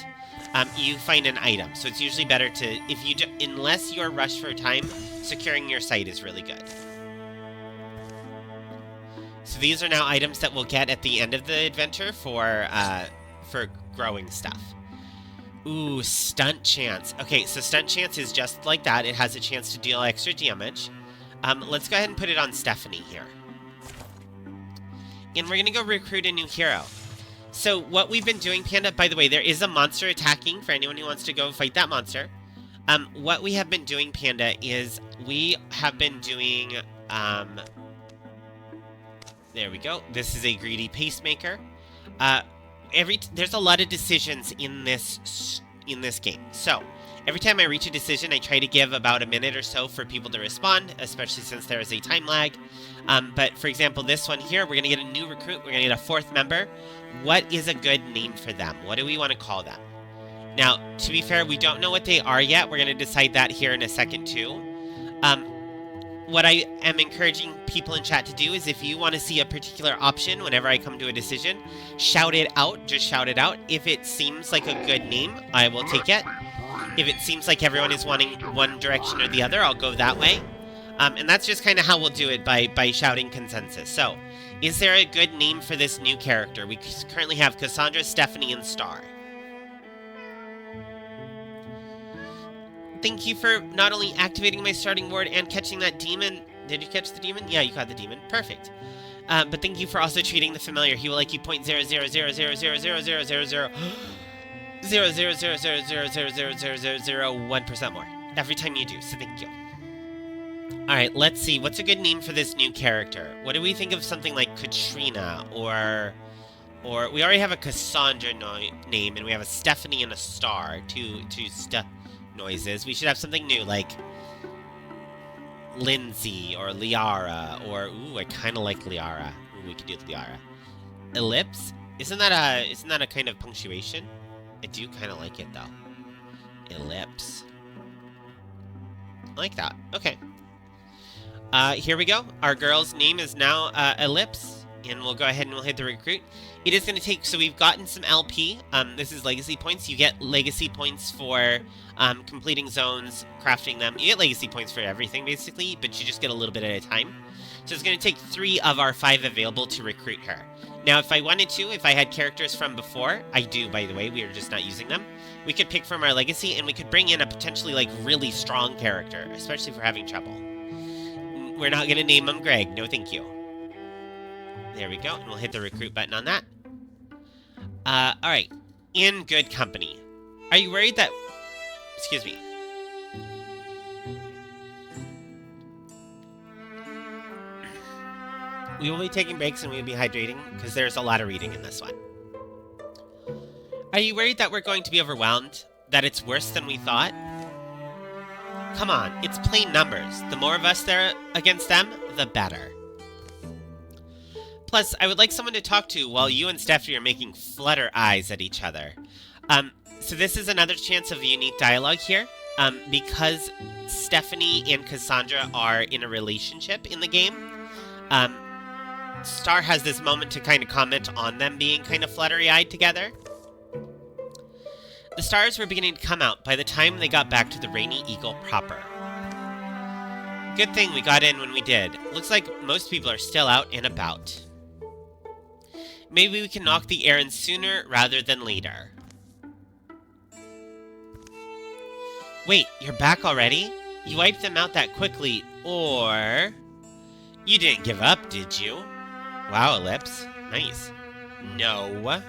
you find an item. So it's usually better to, unless you're rushed for time, securing your site is really good. So these are now items that we'll get at the end of the adventure for growing stuff. Ooh, stunt chance. Okay, so stunt chance is just like that. It has a chance to deal extra damage. Let's go ahead and put it on Stephanie here. And we're gonna go recruit a new hero. So what we've been doing, Panda, by the way, there is a monster attacking for anyone who wants to go fight that monster. What we have been doing, Panda, is we have been doing, there we go. This is a greedy pacemaker. There's a lot of decisions in this game. So every time I reach a decision, I try to give about a minute or so for people to respond, especially since there is a time lag. But for example, this one here, we're gonna get a new recruit. We're gonna get a 4th member. What is a good name for them? What do we want to call them? Now, to be fair, we don't know what they are yet. We're gonna decide that here in a second too. What I am encouraging people in chat to do is if you want to see a particular option whenever I come to a decision, shout it out. Just shout it out. If it seems like a good name, I will take it. If it seems like everyone is wanting one direction or the other, I'll go that way. And that's just kind of how we'll do it, by shouting consensus. So, is there a good name for this new character? We currently have Cassandra, Stephanie, and Star. Thank you for not only activating my starting ward and catching that demon. Did you catch the demon? Yeah, you caught the demon. Perfect. But thank you for also treating the familiar. He will like you 0.000000000000000000001% more every time you do. So thank you. All right, let's see. What's a good name for this new character? What do we think of something like Katrina or we already have a Cassandra name, and we have a Stephanie and a Star. Two noises. We should have something new, like Lindsay or Liara, or ooh, I kind of like Liara. Ooh, we could do Liara. Ellipse? Isn't that a kind of punctuation? I do kind of like it though. Ellipse. like that. Okay. Here we go. Our girl's name is now Ellipse, and we'll go ahead and we'll hit the recruit. It is going to take, so we've gotten some LP. This is legacy points. You get legacy points for completing zones, crafting them. You get legacy points for everything, basically, but you just get a little bit at a time. So it's going to take 3 of our 5 available to recruit her. Now, if I wanted to, if I had characters from before, I do, by the way, we are just not using them, we could pick from our legacy, and we could bring in a potentially, like, really strong character, especially if we're having trouble. We're not going to name him Greg. No, thank you. There we go, and we'll hit the recruit button on that. Alright. In good company. Are you worried that... Excuse me. We will be taking breaks and we will be hydrating, because there's a lot of reading in this one. Are you worried that we're going to be overwhelmed? That it's worse than we thought? Come on, it's plain numbers. The more of us there against them, the better. Plus, I would like someone to talk to while you and Stephanie are making flutter eyes at each other. So this is another chance of unique dialogue here. Because Stephanie and Cassandra are in a relationship in the game, Star has this moment to kind of comment on them being kind of fluttery-eyed together. The stars were beginning to come out by the time they got back to the Rainy Eagle proper. Good thing we got in when we did. Looks like most people are still out and about. Maybe we can knock the errand sooner rather than later. Wait, you're back already? You wiped them out that quickly, or... You didn't give up, did you? Wow, Ellipse. Nice. No.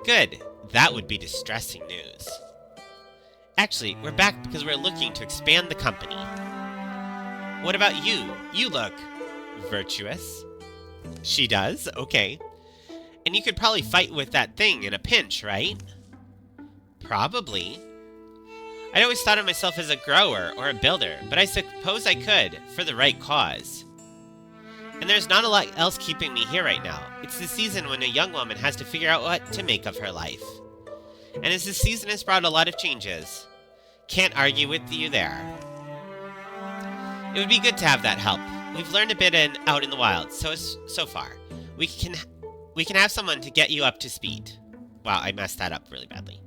Good. That would be distressing news. Actually, we're back because we're looking to expand the company. What about you? You look... virtuous. She does? Okay. And you could probably fight with that thing in a pinch, right? Probably. I'd always thought of myself as a grower or a builder, but I suppose I could, for the right cause. And there's not a lot else keeping me here right now. It's the season when a young woman has to figure out what to make of her life. And as the season has brought a lot of changes, can't argue with you there. It would be good to have that help. We've learned a bit out in the wild, so far. We can have someone to get you up to speed. Wow, I messed that up really badly.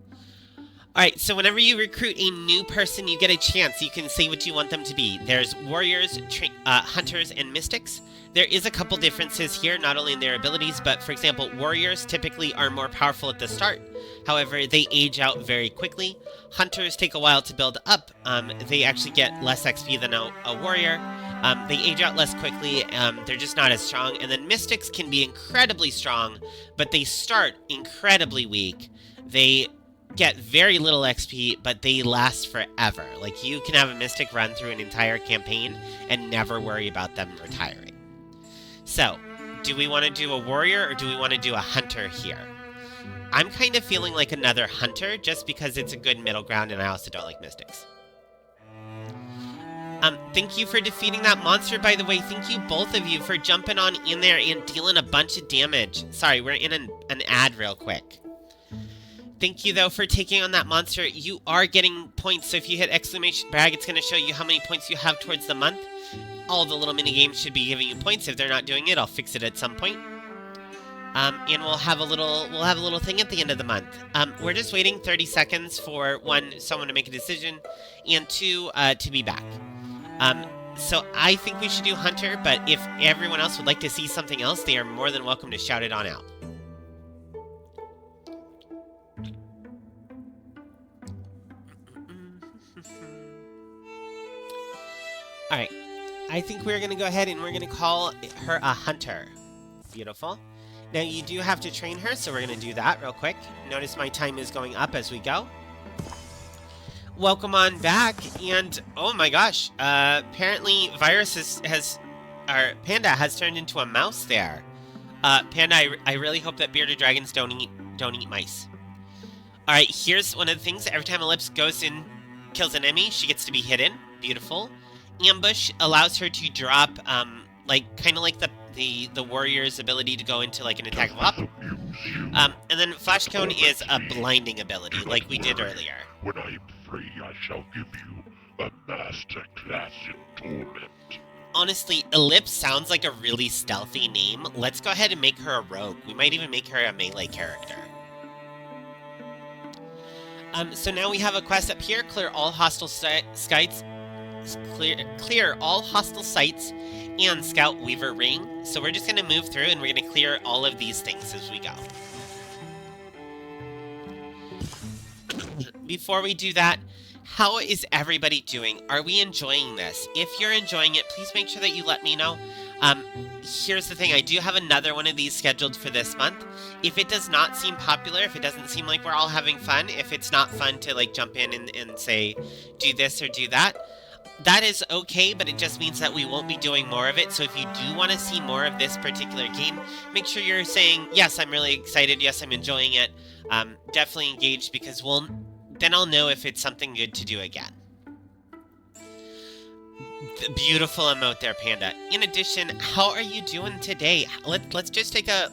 Alright, so whenever you recruit a new person, you get a chance. You can say what you want them to be. There's warriors, hunters, and mystics. There is a couple differences here, not only in their abilities, but for example, warriors typically are more powerful at the start. However, they age out very quickly. Hunters take a while to build up. They actually get less XP than a warrior. They age out less quickly. They're just not as strong. And then mystics can be incredibly strong, but they start incredibly weak. They get very little XP, but they last forever. Like, you can have a mystic run through an entire campaign and never worry about them retiring. So, do we want to do a warrior or do we want to do a hunter here? I'm kind of feeling like another hunter just because it's a good middle ground and I also don't like mystics. Thank you for defeating that monster, by the way. Thank you, both of you, for jumping on in there and dealing a bunch of damage. Sorry, we're in an ad real quick. Thank you, though, for taking on that monster. You are getting points, so if you hit exclamation brag, it's going to show you how many points you have towards the month. All the little mini-games should be giving you points. If they're not doing it, I'll fix it at some point. And we'll have a little thing at the end of the month. We're just waiting 30 seconds for, one, someone to make a decision, and two, to be back. So I think we should do Hunter, but if everyone else would like to see something else, they are more than welcome to shout it on out. Alright, I think we're going to go ahead and we're going to call her a hunter. Beautiful. Now you do have to train her, so we're going to do that real quick. Notice my time is going up as we go. Welcome on back, and oh my gosh, apparently Virus Panda has turned into a mouse there. Panda, I really hope that bearded dragons don't eat mice. Alright, here's one of the things. Every time Ellipse goes in, kills an enemy, she gets to be hidden. Beautiful. Ambush allows her to drop, kind of like the warrior's ability to go into, like, an attack of up. And then Flash Cone is a blinding ability, like we did earlier. When I am free, I shall give you A master class in torment. Honestly, Ellipse sounds like a really stealthy name. Let's go ahead and make her a rogue. We might even make her a melee character. So now we have a quest up here. Clear all hostile sites. Clear all hostile sites and scout Weaver Ring. So we're just going to move through and we're going to clear all of these things as we go. Before we do that, how is everybody doing? Are we enjoying this? If you're enjoying it, please make sure that you let me know. Here's the thing, I do have another one of these scheduled for this month. If it does not seem popular, if it doesn't seem like we're all having fun, if it's not fun to like jump in and say, do this or do that, that is okay, but it just means that we won't be doing more of it. So if you do want to see more of this particular game, make sure you're saying, yes, I'm really excited, yes, I'm enjoying it, definitely engaged, because then I'll know if it's something good to do again. The beautiful emote there, Panda. In addition, how are you doing today? Let's just take a...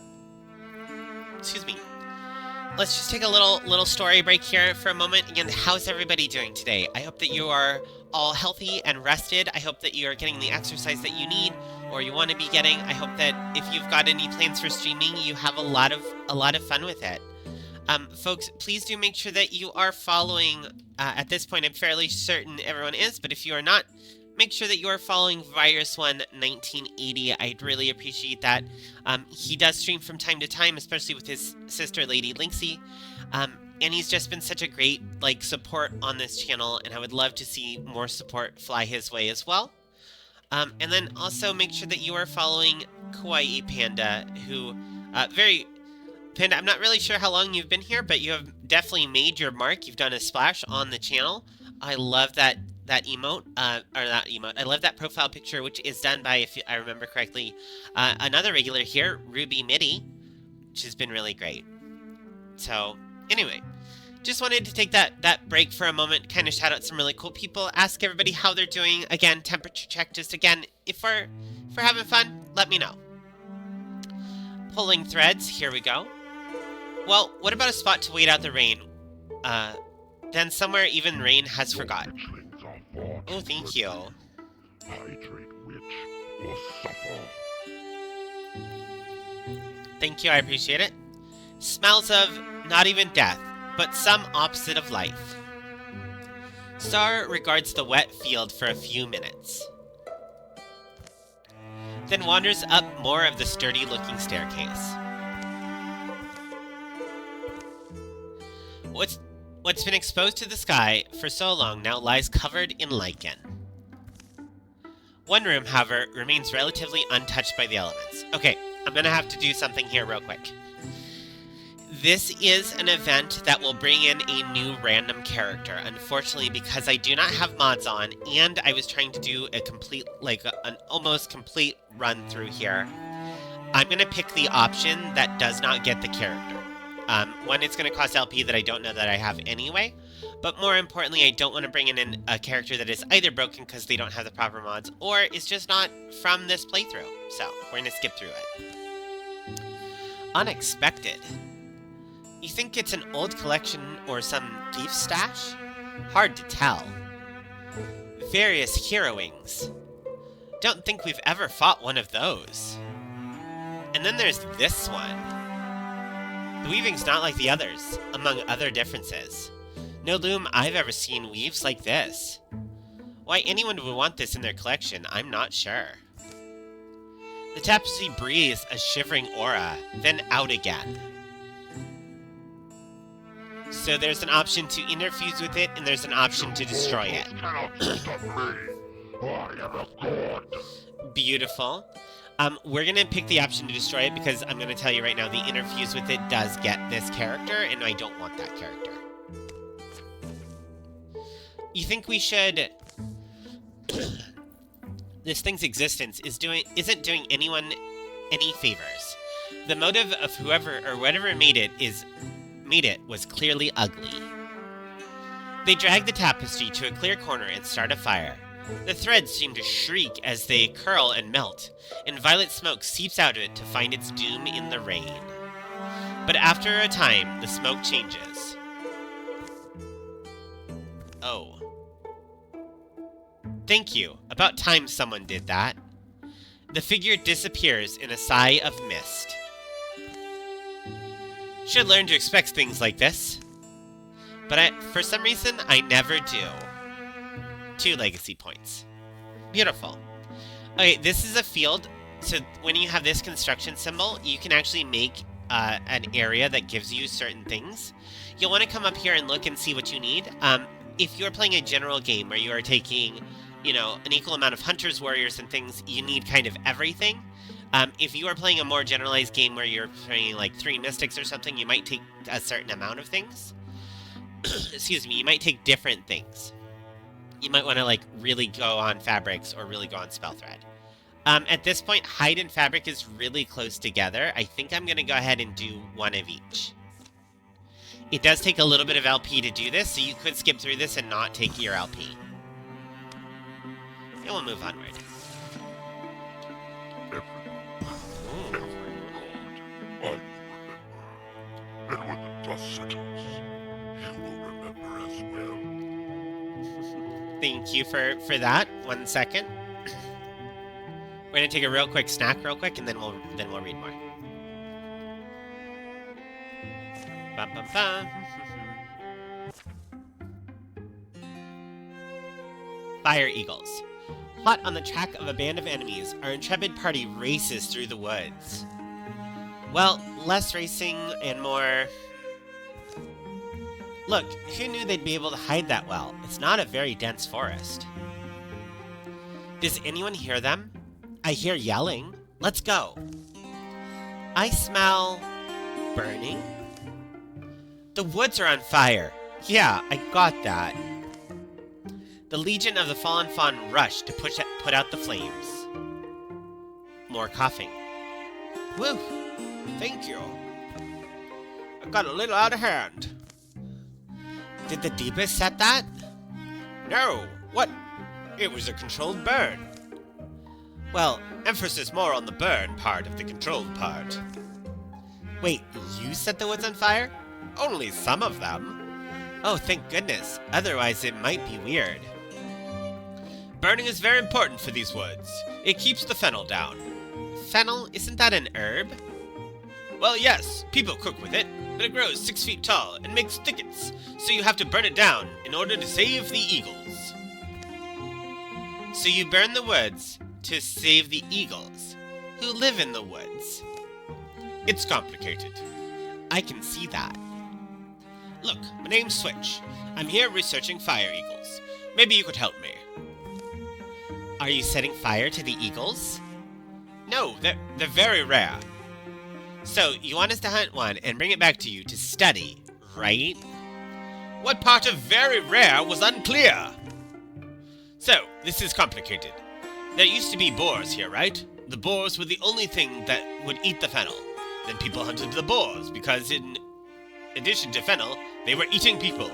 Excuse me. Let's just take a little story break here for a moment. Again, how's everybody doing today? I hope that you are all healthy and rested. I hope that you are getting the exercise that you need or you want to be getting. I hope that if you've got any plans for streaming, you have a lot of fun with it. Folks, please do make sure that you are following, at this point I'm fairly certain everyone is, but if you are not, make sure that you are following Virus11980. I'd really appreciate that. He does stream from time to time, especially with his sister, Lady Linksy, and he's just been such a great, support on this channel, and I would love to see more support fly his way as well. And then also make sure that you are following Kawaii Panda, who, Panda, I'm not really sure how long you've been here, but you have definitely made your mark. You've done a splash on the channel. I love that emote, I love that profile picture, which is done by, if I remember correctly, another regular here, Ruby Mitty, which has been really great. So, anyway, just wanted to take that break for a moment, kind of shout out some really cool people, ask everybody how they're doing. Again, temperature check, just again, if we're having fun, let me know. Pulling threads, here we go. Well, what about a spot to wait out the rain? Then somewhere even rain has forgot. Oh, thank you. Hydrate, witch, or suffer. Thank you, I appreciate it. Smells of not even death, but some opposite of life. Star regards the wet field for a few minutes, then wanders up more of the sturdy-looking staircase. What's been exposed to the sky for so long now lies covered in lichen. One room, however, remains relatively untouched by the elements. Okay, I'm gonna have to do something here real quick. This is an event that will bring in a new random character. Unfortunately, because I do not have mods on, and I was trying to do a complete, an almost complete run through here, I'm gonna pick the option that does not get the character. One, it's going to cost LP that I don't know that I have anyway, but more importantly, I don't want to bring in a character that is either broken because they don't have the proper mods, or is just not from this playthrough, so we're going to skip through it. Unexpected. You think it's an old collection or some thief stash? Hard to tell. Various hero wings. Don't think we've ever fought one of those. And then there's this one. The weaving's not like the others, among other differences. No loom I've ever seen weaves like this. Why anyone would want this in their collection, I'm not sure. The tapestry breathes a shivering aura, then out again. So there's an option to interfuse with it, and there's an option to destroy it. Beautiful. We're going to pick the option to destroy it because I'm going to tell you right now, the interfuse with it does get this character, and I don't want that character. You think we should... This thing's existence isn't doing anyone any favors. The motive of whoever or whatever made it was clearly ugly. They drag the tapestry to a clear corner and start a fire. The threads seem to shriek as they curl and melt, and violet smoke seeps out of it to find its doom in the rain. But after a time, the smoke changes. Oh. Thank you. About time someone did that. The figure disappears in a sigh of mist. Should learn to expect things like this. But for some reason, I never do. 2 legacy points. Beautiful. Okay, this is a field. So when you have this construction symbol, you can actually make an area that gives you certain things. You'll want to come up here and look and see what you need. If you're playing a general game where you are taking, an equal amount of hunters, warriors, and things, you need kind of everything. If you are playing a more generalized game where you're playing like 3 mystics or something, you might take a certain amount of things. Excuse me, you might take different things. You might want to like really go on fabrics or really go on spell thread. At this point, hide and fabric is really close together. I think I'm going to go ahead and do one of each. It does take a little bit of LP to do this, so you could skip through this and not take your LP. And we'll move onward. And when the dust settles, you will remember as well. Thank you for that. 1 second. We're gonna take a real quick snack real quick, and then we'll read more. Bum, bum, bum. Fire Eagles. Hot on the track of a band of enemies, our intrepid party races through the woods. Well, less racing and more... Look, who knew they'd be able to hide that well? It's not a very dense forest. Does anyone hear them? I hear yelling. Let's go. I smell... burning? The woods are on fire. Yeah, I got that. The Legion of the Fallen Fawn rushed to put out the flames. More coughing. Woo! Thank you. I got a little out of hand. Did the Deepest set that? No. What? It was a controlled burn. Well, emphasis more on the burn part of the controlled part. Wait, you set the woods on fire? Only some of them. Oh, thank goodness. Otherwise, it might be weird. Burning is very important for these woods. It keeps the fennel down. Fennel? Isn't that an herb? Well, yes. People cook with it, but it grows 6 feet tall and makes thickets, so you have to burn it down in order to save the eagles. So you burn the woods to save the eagles, who live in the woods. It's complicated. I can see that. Look, my name's Switch. I'm here researching fire eagles. Maybe you could help me. Are you setting fire to the eagles? No, they're very rare. So, you want us to hunt one and bring it back to you to study, right? What part of very rare was unclear? So, this is complicated. There used to be boars here, right? The boars were the only thing that would eat the fennel. Then people hunted the boars because in addition to fennel, they were eating people.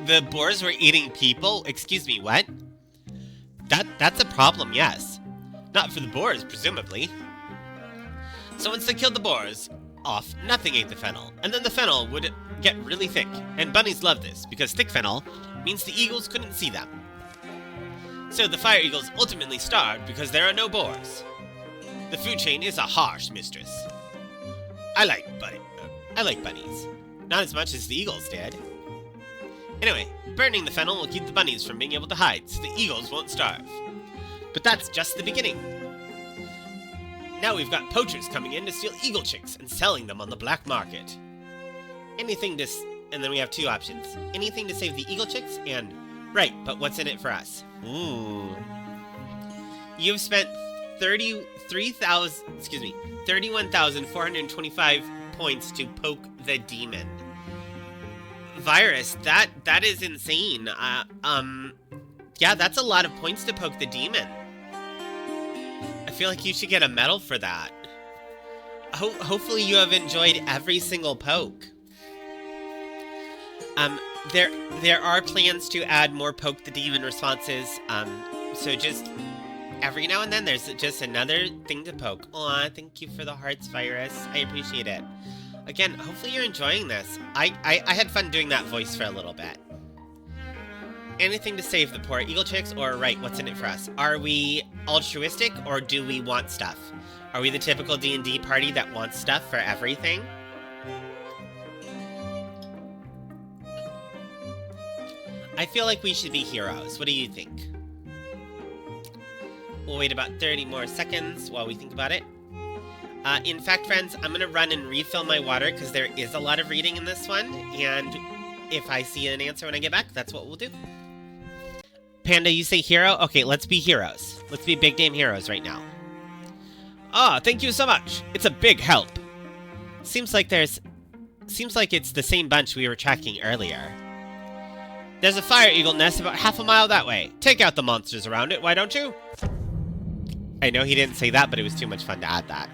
The boars were eating people? Excuse me, what? That's a problem, yes. Not for the boars, presumably. So once they killed the boars off, nothing ate the fennel, and then the fennel would get really thick. And bunnies love this, because thick fennel means the eagles couldn't see them. So the fire eagles ultimately starved because there are no boars. The food chain is a harsh mistress. I like bunnies. Not as much as the eagles did. Anyway, burning the fennel will keep the bunnies from being able to hide, so the eagles won't starve. But that's just the beginning. Now we've got poachers coming in to steal eagle chicks and selling them on the black market. And then we have 2 options. Anything to save the eagle chicks and... Right, but what's in it for us? Ooh. You've spent 31,425 points to poke the demon. Virus, that is insane. Yeah, that's a lot of points to poke the demon. I feel like you should get a medal for that. Hopefully you have enjoyed every single poke. There are plans to add more poke the demon responses. So just every now and then there's just another thing to poke. Aw, thank you for the hearts, Virus. I appreciate it. Again, hopefully you're enjoying this. I had fun doing that voice for a little bit. Anything to save the poor eagle chicks, or right, what's in it for us? Are we altruistic, or do we want stuff? Are we the typical D&D party that wants stuff for everything? I feel like we should be heroes. What do you think? We'll wait about 30 more seconds while we think about it. In fact, friends, I'm going to run and refill my water because there is a lot of reading in this one, and if I see an answer when I get back, that's what we'll do. Panda, you say hero? Okay, let's be heroes. Let's be big name heroes right now. Ah, thank you so much. It's a big help. Seems like it's the same bunch we were tracking earlier. There's a fire eagle nest about half a mile that way. Take out the monsters around it, why don't you? I know he didn't say that, but it was too much fun to add that.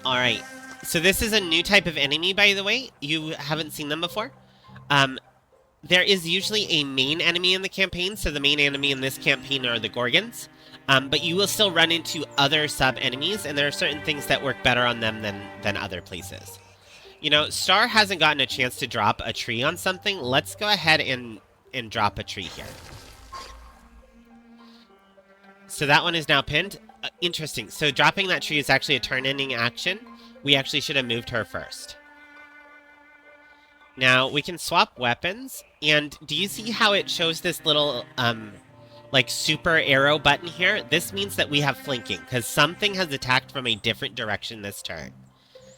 Alright, so this is a new type of enemy, by the way. You haven't seen them before. There is usually a main enemy in the campaign, so the main enemy in this campaign are the Gorgons. But you will still run into other sub-enemies, and there are certain things that work better on them than other places. You know, Star hasn't gotten a chance to drop a tree on something. Let's go ahead and drop a tree here. So that one is now pinned. Interesting. So dropping that tree is actually a turn-ending action. We actually should have moved her first. Now, we can swap weapons. And do you see how it shows this little, like, super arrow button here? This means that we have flanking, because something has attacked from a different direction this turn.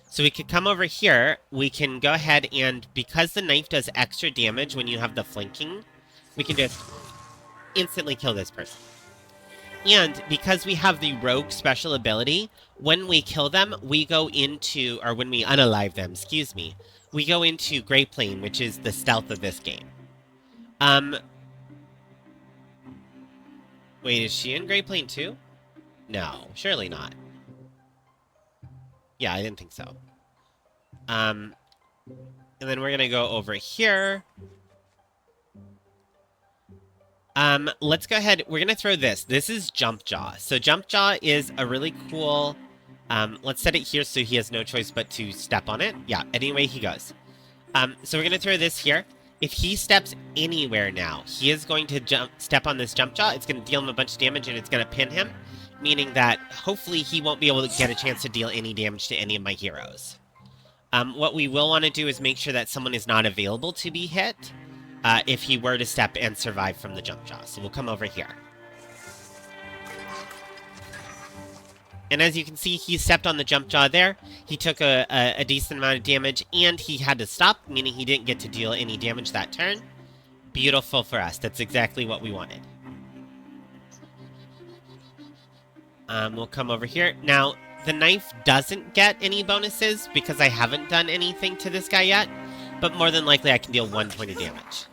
So we could come over here, we can go ahead and, because the knife does extra damage when you have the flanking, we can just instantly kill this person. And because we have the rogue special ability, when we kill them, we go into, or when we unalive them, excuse me, we go into Grey Plane, which is the stealth of this game. Wait, is she in Grey Plane too? No, surely not. Yeah, I didn't think so. And then we're gonna go over here. Let's go ahead. We're gonna throw this. This is Jump Jaw. So Jump Jaw is a really cool... let's set it here so he has no choice but to step on it. Yeah, anyway he goes. So we're gonna throw this here. If he steps anywhere now, he is going to step on this Jump Jaw. It's gonna deal him a bunch of damage and it's gonna pin him. Meaning that hopefully he won't be able to get a chance to deal any damage to any of my heroes. What we will want to do is make sure that someone is not available to be hit if he were to step and survive from the Jump Jaw. So we'll come over here. And as you can see, he stepped on the Jump Jaw there. He took a decent amount of damage and he had to stop, meaning he didn't get to deal any damage that turn. Beautiful for us. That's exactly what we wanted. We'll come over here. Now, the knife doesn't get any bonuses because I haven't done anything to this guy yet, but more than likely I can deal 1 point of damage.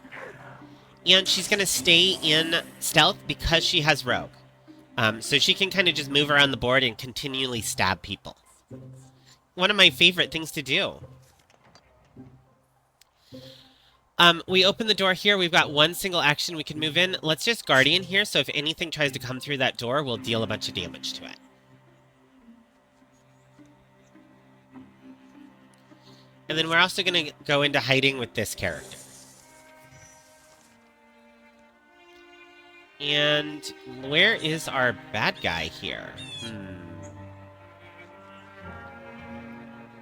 And she's going to stay in stealth because she has rogue. So she can kind of just move around the board and continually stab people. One of my favorite things to do. We open the door here. We've got one single action we can move in. Let's just Guardian here, so if anything tries to come through that door, we'll deal a bunch of damage to it. And then we're also going to go into hiding with this character. And where is our bad guy here?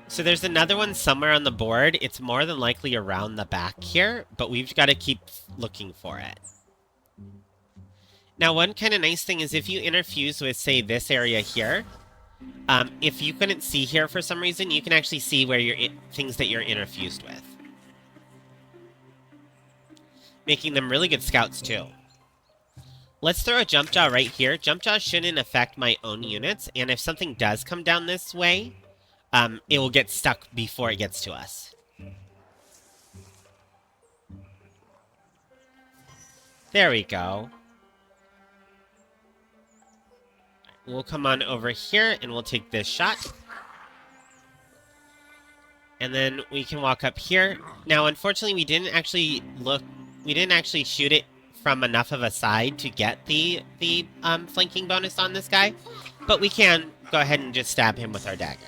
So there's another one somewhere on the board. It's more than likely around the back here, but we've got to keep looking for it. Now, one kind of nice thing is if you interfuse with, say, this area here, if you couldn't see here for some reason, you can actually see where things that you're interfused with. Making them really good scouts, too. Let's throw a Jump Jaw right here. Jump Jaw shouldn't affect my own units, and if something does come down this way, it will get stuck before it gets to us. There we go. We'll come on over here, and we'll take this shot. And then we can walk up here. Now, unfortunately, we didn't actually shoot it from enough of a side to get the flanking bonus on this guy. But we can go ahead and just stab him with our dagger.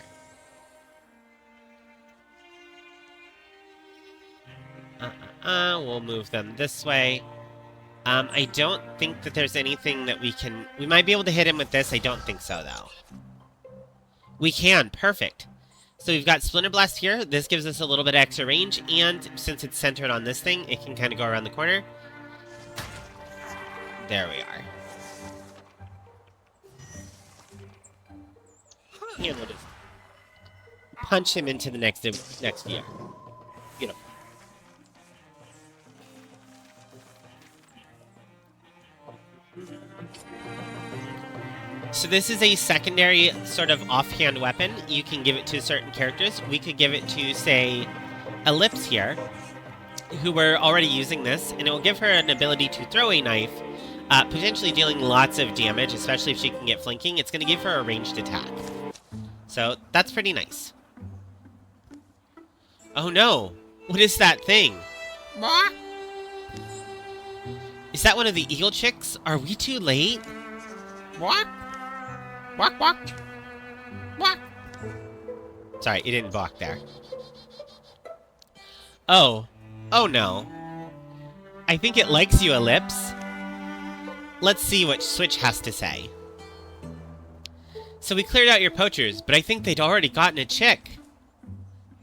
We'll move them this way. I don't think that there's anything that we can... We might be able to hit him with this. I don't think so, though. We can. Perfect. So we've got Splinter Blast here. This gives us a little bit extra range, and since it's centered on this thing, it can kind of go around the corner. There we are. And we'll just punch him into the next year. Beautiful. So this is a secondary sort of offhand weapon. You can give it to certain characters. We could give it to, say, Ellipse here, who were already using this, and it will give her an ability to throw a knife, potentially dealing lots of damage, especially if she can get flanking. It's going to give her a ranged attack. So that's pretty nice. Oh no! What is that thing? Is that one of the eagle chicks? Are we too late? What? What? Sorry, it didn't balk there. Oh. Oh no. I think it likes you, Ellipse. Let's see what Switch has to say. So we cleared out your poachers, but I think they'd already gotten a chick.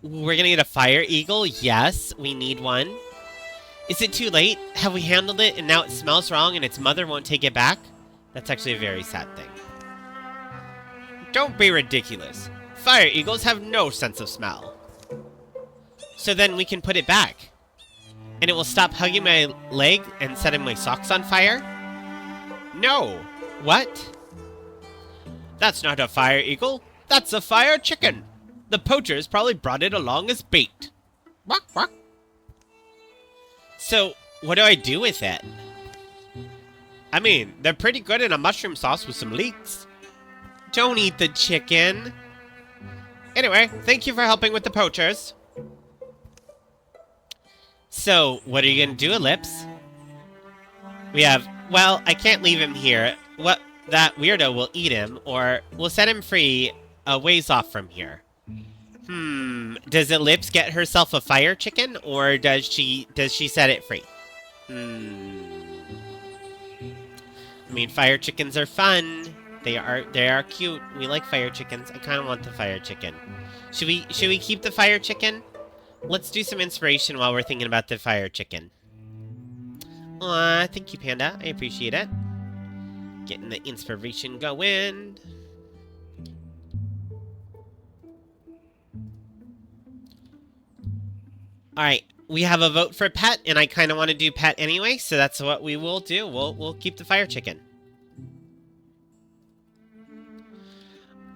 We're gonna get a fire eagle? Yes, we need one. Is it too late? Have we handled it and now it smells wrong and its mother won't take it back? That's actually a very sad thing. Don't be ridiculous. Fire eagles have no sense of smell. So then we can put it back. And it will stop hugging my leg and setting my socks on fire? No. What? That's not a fire eagle. That's a fire chicken. The poachers probably brought it along as bait. So, what do I do with it? I mean, they're pretty good in a mushroom sauce with some leeks. Don't eat the chicken. Anyway, thank you for helping with the poachers. So, what are you gonna do, Ellipse? We have, well, I can't leave him here. What? That weirdo will eat him, or we'll set him free a ways off from here. Does Ellipse get herself a fire chicken, or does she set it free? I mean, fire chickens are fun. They are cute. We like fire chickens. I kind of want the fire chicken. Should we keep the fire chicken? Let's do some inspiration while we're thinking about the fire chicken. Aw, thank you, Panda. I appreciate it. Getting the inspiration going. Alright, we have a vote for pet, and I kind of want to do pet anyway, so that's what we will do. We'll keep the fire chicken.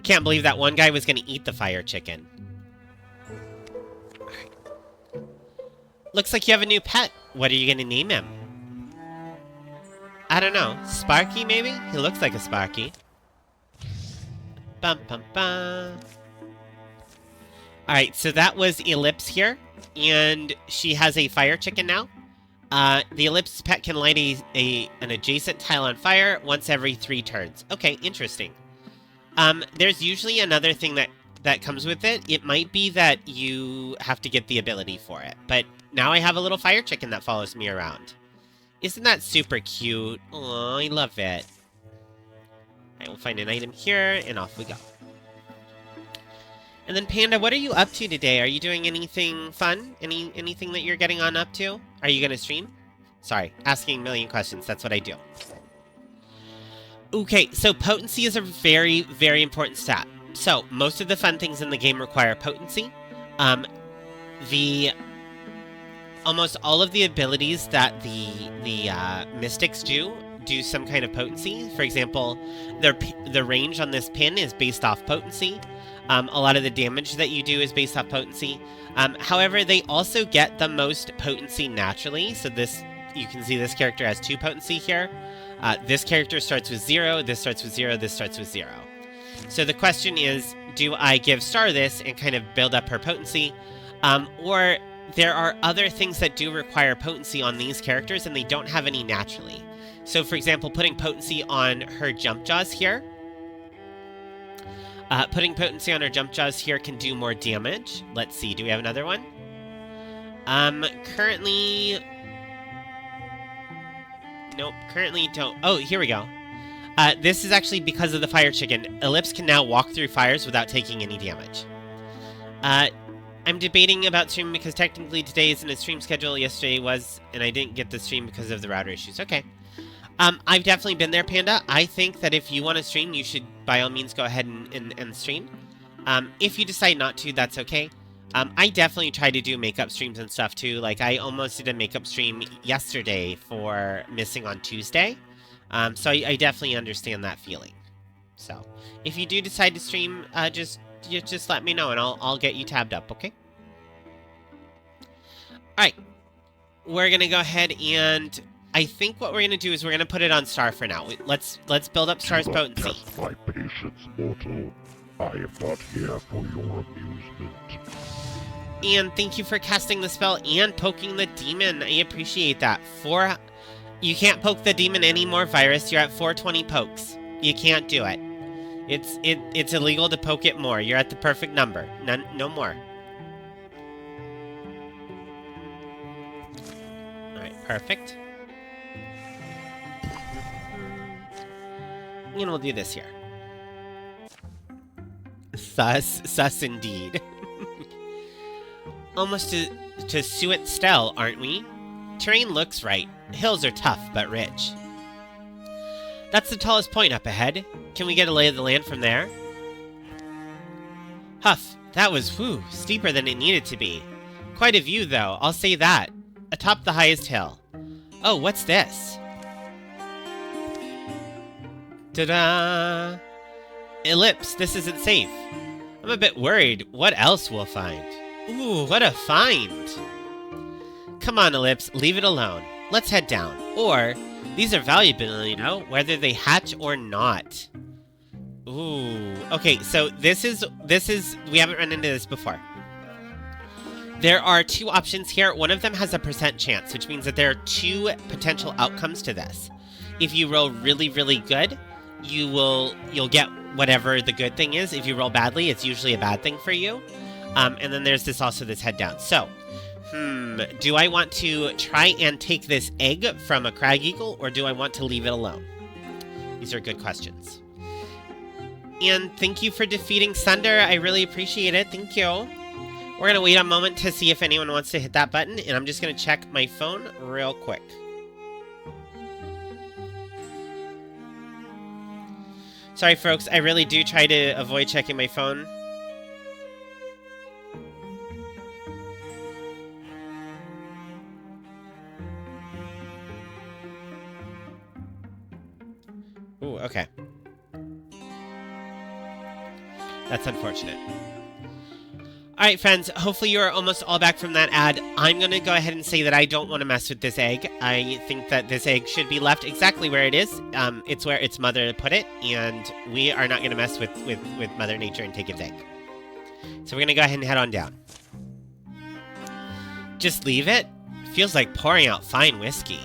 Can't believe that one guy was going to eat the fire chicken. Alright. Looks like you have a new pet. What are you going to name him? I don't know. Sparky, maybe? He looks like a Sparky. Bum, bum, bum. Alright, so that was Ellipse here. And she has a fire chicken now. The Ellipse pet can light an adjacent tile on fire once every 3 turns. Okay, interesting. There's usually another thing that comes with it. It might be that you have to get the ability for it. But now I have a little fire chicken that follows me around. Isn't that super cute? Oh, I love it. I will find an item here, and off we go. And then, Panda, what are you up to today? Are you doing anything fun? Anything that you're getting on up to? Are you going to stream? Sorry, asking a million questions. That's what I do. Okay, so potency is a very, very important stat. So, most of the fun things in the game require potency. Almost all of the abilities that the mystics do some kind of potency. For example, the range on this pin is based off potency. A lot of the damage that you do is based off potency. However, they also get the most potency naturally. So you can see this character has 2 potency here. This character starts with 0, this starts with 0, this starts with 0. So the question is, do I give Star this and kind of build up her potency? Or there are other things that do require potency on these characters and they don't have any naturally. So for example, putting potency on her jump jaws here. Putting potency on her jump jaws here can do more damage. Let's see, do we have another one? Currently... Nope, currently don't... Oh, here we go. This is actually because of the fire chicken. Ellipse can now walk through fires without taking any damage. I'm debating about streaming because technically today isn't a stream schedule. Yesterday was, and I didn't get the stream because of the router issues. Okay. I've definitely been there, Panda. I think that if you want to stream, you should by all means go ahead and stream. If you decide not to, that's okay. I definitely try to do makeup streams and stuff too. Like, I almost did a makeup stream yesterday for missing on Tuesday. So I definitely understand that feeling. So, if you do decide to stream, just let me know and I'll get you tabbed up, okay? Alright. We're gonna go ahead and... I think what we're gonna do is we're gonna put it on Star for now. Let's build up Star's potency. Test my patience, mortal. I am not here for your amusement. And thank you for casting the spell and poking the demon. I appreciate that. You can't poke the demon anymore, Virus. You're at 420 pokes. You can't do it. It's illegal to poke it more. You're at the perfect number. No more. Alright, perfect. And we'll do this here. Sus indeed. Almost to Suet Stell, aren't we? Terrain looks right. Hills are tough, but rich. That's the tallest point up ahead. Can we get a lay of the land from there? Huff, that was, steeper than it needed to be. Quite a view, though, I'll say that. Atop the highest hill. Oh, what's this? Ta-da! Ellipse, this isn't safe. I'm a bit worried. What else we'll find? Ooh, what a find! Come on, Ellipse, leave it alone. Let's head down. Or, these are valuable, you know, whether they hatch or not. Ooh, okay, so this is, we haven't run into this before. There are two options here. One of them has a % chance, which means that there are two potential outcomes to this. If you roll really, really good, you'll get whatever the good thing is. If you roll badly, it's usually a bad thing for you. And then there's this head down. So, do I want to try and take this egg from a crag eagle, or do I want to leave it alone? These are good questions. And thank you for defeating Sunder. I really appreciate it. Thank you. We're going to wait a moment to see if anyone wants to hit that button, and I'm just going to check my phone real quick. Sorry, folks. I really do try to avoid checking my phone. Ooh, okay. That's unfortunate. Alright, friends, hopefully you're almost all back from that ad. I'm going to go ahead and say that I don't want to mess with this egg. I think that this egg should be left exactly where it is. It's where its mother put it, and we are not going to mess with Mother Nature and take its egg. So we're going to go ahead and head on down. Just leave it? Feels like pouring out fine whiskey.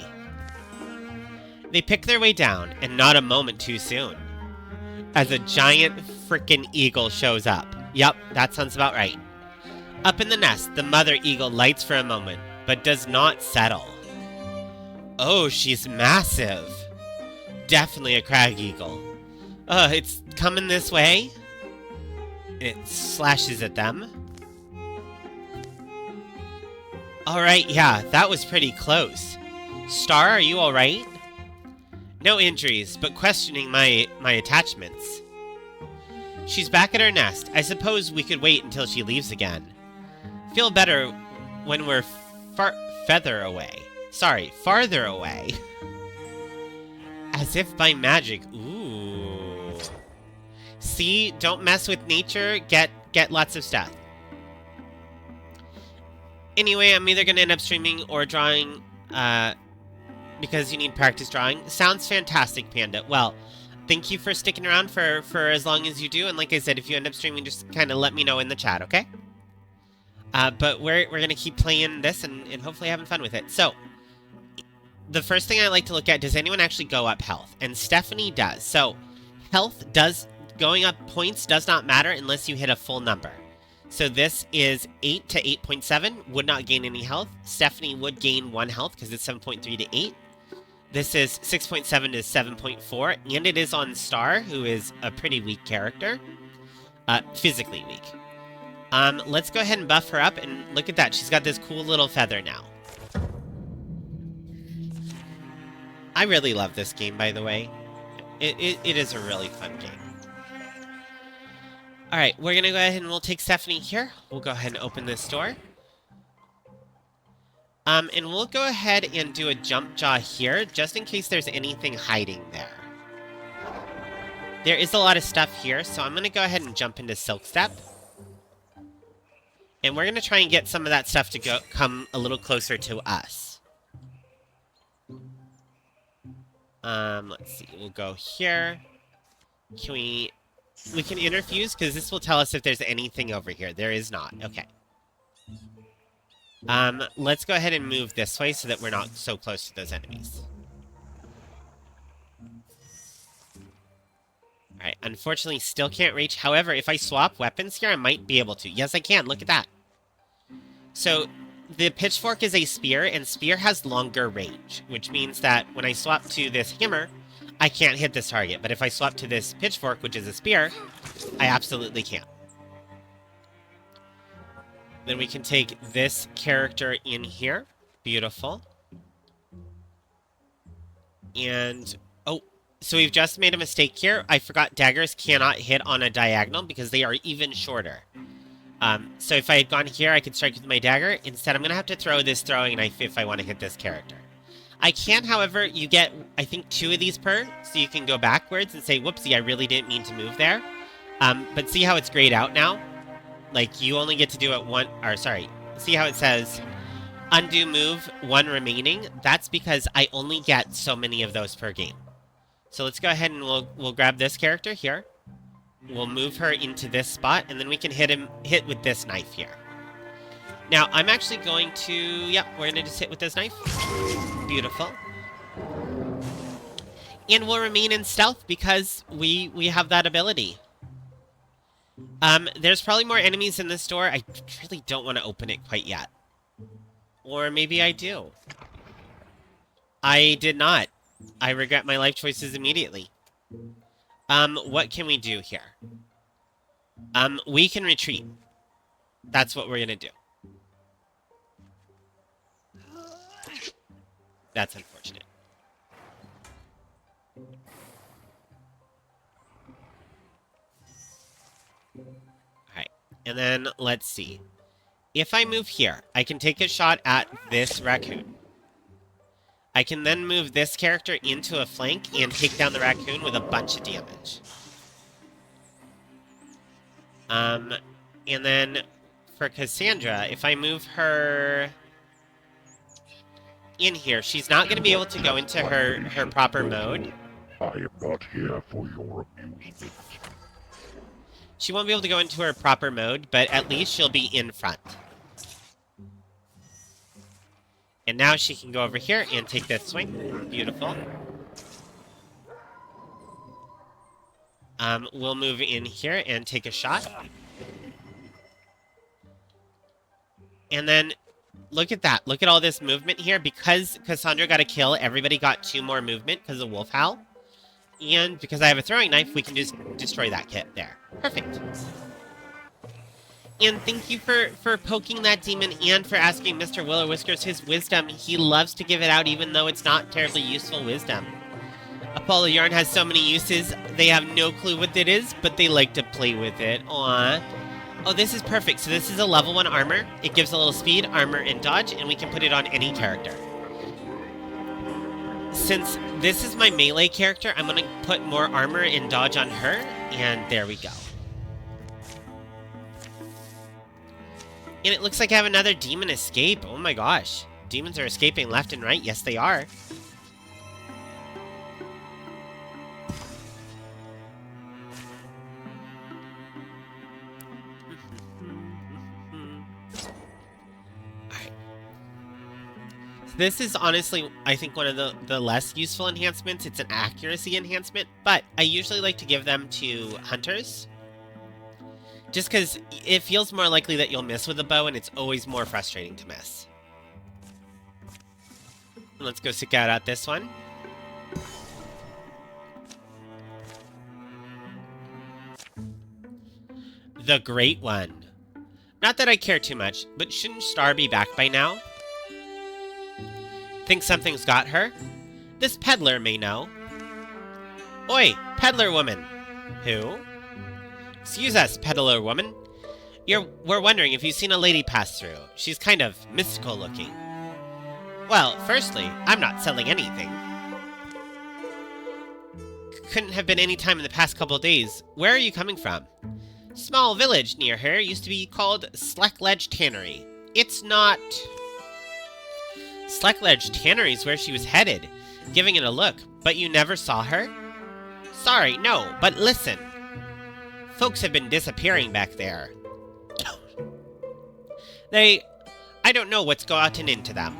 They pick their way down, and not a moment too soon, as a giant frickin' eagle shows up. Yup, that sounds about right. Up in the nest, the mother eagle lights for a moment, but does not settle. Oh, she's massive. Definitely a crag eagle. It's coming this way. It slashes at them. Alright, yeah, that was pretty close. Star, are you alright? No injuries, but questioning my attachments. She's back at her nest. I suppose we could wait until she leaves again. Feel better when we're farther away. As if by magic. Ooh. See, don't mess with nature. Get lots of stuff. Anyway, I'm either gonna end up streaming or drawing, because you need practice drawing. Sounds fantastic, Panda. Well, thank you for sticking around for as long as you do. And like I said, if you end up streaming, just kind of let me know in the chat, okay? But we're going to keep playing this and hopefully having fun with it. So, the first thing I like to look at, does anyone actually go up health? And Stephanie does. So, going up points does not matter unless you hit a full number. So this is 8 to 8.7, would not gain any health. Stephanie would gain 1 health because it's 7.3 to 8. This is 6.7 to 7.4, and it is on Star, who is a pretty weak character. Physically weak. Let's go ahead and buff her up, and look at that. She's got this cool little feather now. I really love this game, by the way. It is a really fun game. Alright, we're gonna go ahead and we'll take Stephanie here. We'll go ahead and open this door. And we'll go ahead and do a jump jaw here, just in case there's anything hiding there. There is a lot of stuff here, so I'm gonna go ahead and jump into Silk Step. And we're gonna try and get some of that stuff to come a little closer to us. Let's see, we'll go here. Can we can interfuse, because this will tell us if there's anything over here. There is not. Okay. Let's go ahead and move this way so that we're not so close to those enemies. Alright, unfortunately still can't reach. However, if I swap weapons here, I might be able to. Yes, I can. Look at that. So, the pitchfork is a spear, and spear has longer range, which means that when I swap to this hammer, I can't hit this target. But if I swap to this pitchfork, which is a spear, I absolutely can. Then we can take this character in here. Beautiful. And, oh, so we've just made a mistake here. I forgot daggers cannot hit on a diagonal because they are even shorter. So if I had gone here, I could strike with my dagger. Instead, I'm going to have to throw this throwing knife if I want to hit this character. I can, however, you get, I think, 2 of these per, so you can go backwards and say, whoopsie, I really didn't mean to move there. But see how it's grayed out now? Like, you only get to do it one, or sorry, see how it says, undo move, 1 remaining? That's because I only get so many of those per game. So let's go ahead and we'll grab this character here. We'll move her into this spot, and then we can hit with this knife here. Now, I'm actually going to, yep, we're going to just hit with this knife. Beautiful. And we'll remain in stealth because we have that ability. There's probably more enemies in this door. I really don't want to open it quite yet. Or maybe I do. I did not. I regret my life choices immediately. What can we do here? We can retreat. That's what we're gonna do. That's unfortunate. Alright, and then let's see. If I move here, I can take a shot at this raccoon. I can then move this character into a flank and take down the raccoon with a bunch of damage. And then for Cassandra, if I move her in here, she's not going to be able to go into her proper mode. I am not here for your amusement. She won't be able to go into her proper mode, but at least she'll be in front. And now she can go over here and take this swing. Beautiful. We'll move in here and take a shot. And then, look at that. Look at all this movement here. Because Cassandra got a kill, everybody got 2 more movement because of Wolf Howl. And because I have a throwing knife, we can just destroy that kit there. Perfect. And thank you for poking that demon and for asking Mr. Willow Whiskers his wisdom. He loves to give it out even though it's not terribly useful wisdom. Apollo Yarn has so many uses, they have no clue what it is, but they like to play with it. Aww. Oh, this is perfect. So this is a level 1 armor. It gives a little speed, armor, and dodge, and we can put it on any character. Since this is my melee character, I'm going to put more armor and dodge on her, and there we go. And it looks like I have another demon escape. Oh my gosh. Demons are escaping left and right. Yes, they are. Alright. This is honestly, I think, one of the less useful enhancements. It's an accuracy enhancement, but I usually like to give them to hunters. Just because it feels more likely that you'll miss with a bow, and it's always more frustrating to miss. Let's go stick out at this one. The Great One. Not that I care too much, but shouldn't Star be back by now? Think something's got her? This peddler may know. Oi, peddler woman! Who? Excuse us, peddler woman. We're wondering if you've seen a lady pass through. She's kind of mystical looking. Well, firstly, I'm not selling anything. Couldn't have been any time in the past couple days. Where are you coming from? Small village near here used to be called Slackledge Tannery. It's not... Slackledge Tannery's where she was headed, giving it a look, but you never saw her? Sorry, no, but listen. Folks have been disappearing back there. I don't know what's gotten into them,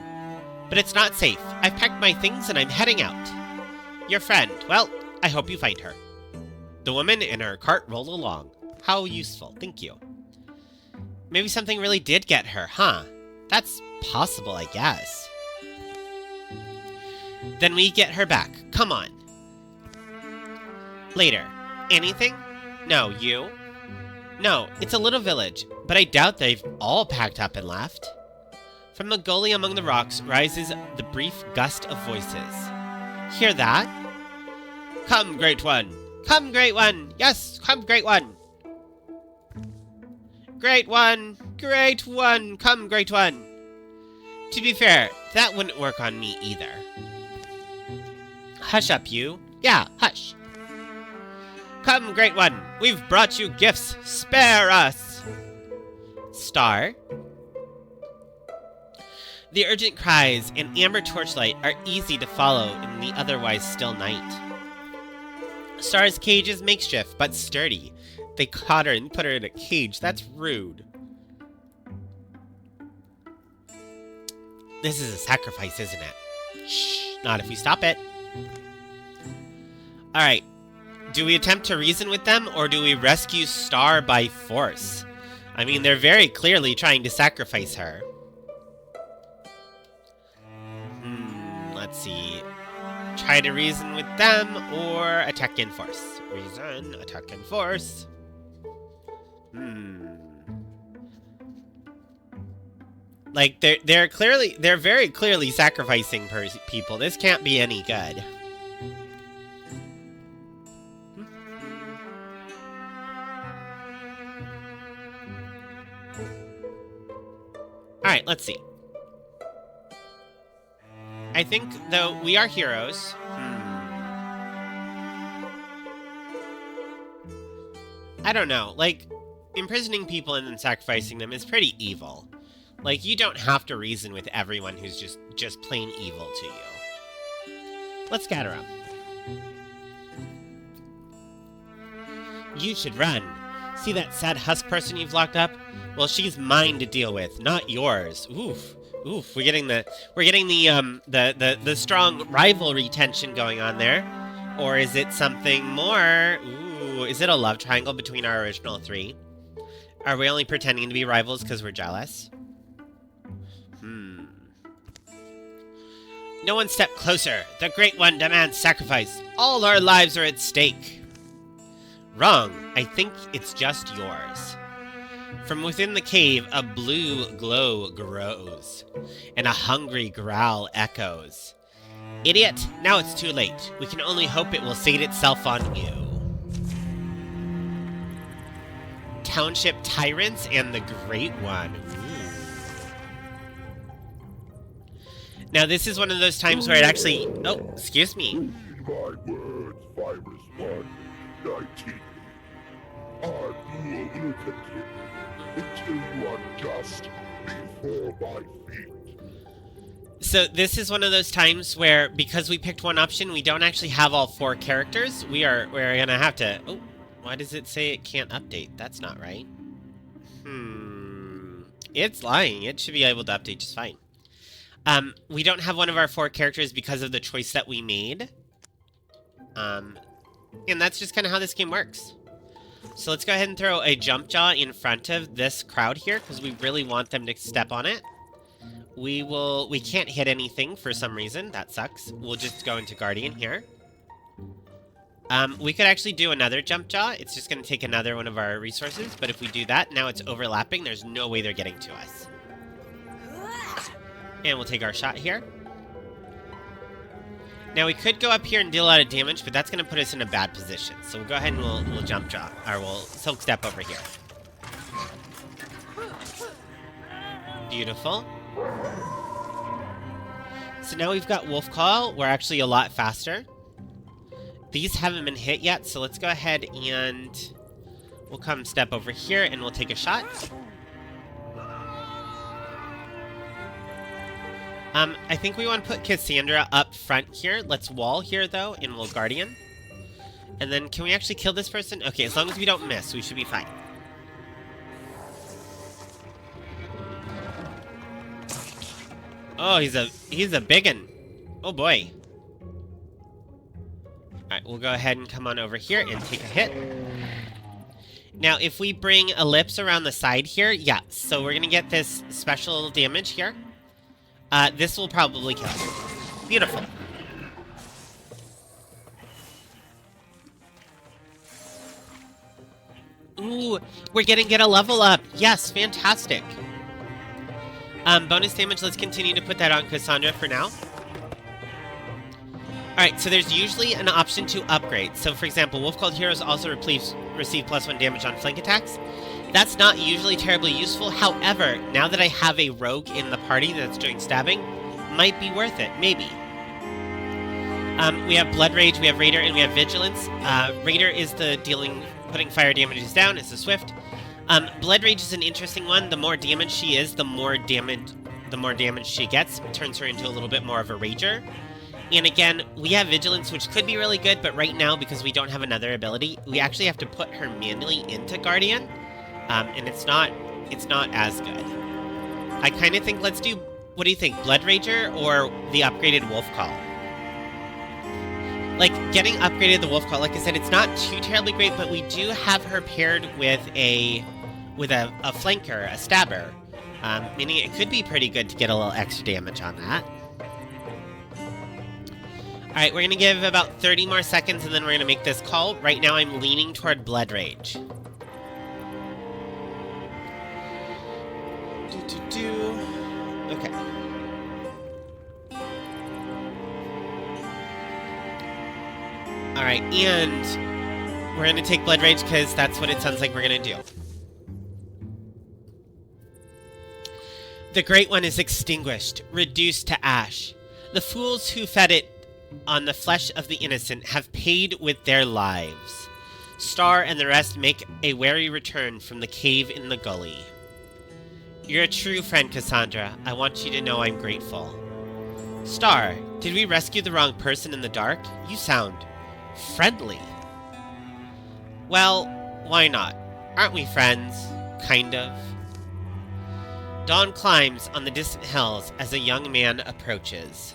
but it's not safe. I've packed my things and I'm heading out. Your friend, well, I hope you find her. The woman and her cart roll along. How useful, thank you. Maybe something really did get her, huh? That's possible, I guess. Then we get her back. Come on. Later. Anything? No, you? No, it's a little village, but I doubt they've all packed up and left. From the gully among the rocks rises the brief gust of voices. Hear that? Come, Great One! Come, Great One! Yes, come, Great One! Great One! Great One! Come, Great One! To be fair, that wouldn't work on me either. Hush up, you. Yeah, hush. Come, Great One! We've brought you gifts! Spare us! Star? The urgent cries and amber torchlight are easy to follow in the otherwise still night. Star's cage is makeshift, but sturdy. They caught her and put her in a cage. That's rude. This is a sacrifice, isn't it? Shh, not if we stop it. Alright. Do we attempt to reason with them, or do we rescue Star by force? I mean, they're very clearly trying to sacrifice her. Let's see. Try to reason with them, or attack in force. Reason, attack in force. Like, they're very clearly sacrificing people. This can't be any good. Alright, let's see. I think, though, we are heroes. I don't know. Like, imprisoning people and then sacrificing them is pretty evil. Like, you don't have to reason with everyone who's just plain evil to you. Let's scatter them. You should run. See that sad husk person you've locked up? Well, she's mine to deal with, not yours. Oof. Oof, we're getting the strong rivalry tension going on there. Or is it something more? Ooh, is it a love triangle between our original three? Are we only pretending to be rivals because we're jealous? No one step closer. The Great One demands sacrifice. All our lives are at stake. Wrong. I think it's just yours. From within the cave, a blue glow grows, and a hungry growl echoes. Idiot, now it's too late. We can only hope it will sate itself on you. Township Tyrants and the Great One. Now, this is one of those times where it actually... Oh, excuse me. Read my words, Virus 1, 19. Our duel will continue until you are just before my feet. So this is one of those times where, because we picked one option, we don't actually have all 4 characters. We're gonna have to... Oh, why does it say it can't update? That's not right. It's lying. It should be able to update just fine. We don't have one of our 4 characters because of the choice that we made. And that's just kind of how this game works. So let's go ahead and throw a jump jaw in front of this crowd here, because we really want them to step on it. We can't hit anything for some reason. That sucks. We'll just go into Guardian here. We could actually do another jump jaw. It's just going to take another one of our resources, but if we do that, now it's overlapping. There's no way they're getting to us. And we'll take our shot here. Now, we could go up here and deal a lot of damage, but that's going to put us in a bad position. So we'll go ahead and we'll jump jaw, or we'll silk step over here. Beautiful. So now we've got Wolf Call. We're actually a lot faster. These haven't been hit yet, so let's go ahead and we'll come step over here and we'll take a shot. I think we want to put Cassandra up front here. Let's wall here, though, and we'll Guardian. And then, can we actually kill this person? Okay, as long as we don't miss, we should be fine. Oh, he's a biggin. Oh, boy. Alright, we'll go ahead and come on over here and take a hit. Now, if we bring Ellipse around the side here, yeah, so we're gonna get this special damage here. This will probably kill. Beautiful. Ooh, we're gonna get a level up. Yes, fantastic. Bonus damage, let's continue to put that on Cassandra for now. Alright, so there's usually an option to upgrade. So, for example, Wolf Called Heroes also receive +1 damage on flank attacks. That's not usually terribly useful. However, now that I have a rogue in the party that's doing stabbing, might be worth it, maybe. We have Blood Rage, we have Raider, and we have Vigilance. Raider is the putting fire damages down, it's a swift. Blood Rage is an interesting one. The more damage she is, the more damage she gets. It turns her into a little bit more of a Rager. And again, we have Vigilance, which could be really good, but right now, because we don't have another ability, we actually have to put her manually into Guardian. And it's not as good. I kind of think let's do, what do you think, Blood Rager or the upgraded Wolf Call? Like, getting upgraded the Wolf Call, like I said, it's not too terribly great, but we do have her paired with a flanker, a stabber. Meaning it could be pretty good to get a little extra damage on that. Alright, we're going to give about 30 more seconds and then we're going to make this call. Right now I'm leaning toward Blood Rage. Okay. Alright, and we're going to take Blood Rage because that's what it sounds like we're going to do. The Great One is extinguished, reduced to ash. The fools who fed it on the flesh of the innocent have paid with their lives. Star and the rest make a wary return from the cave in the gully. You're a true friend, Cassandra. I want you to know I'm grateful. Star, did we rescue the wrong person in the dark? You sound friendly. Well, why not? Aren't we friends? Kind of. Dawn climbs on the distant hills as a young man approaches.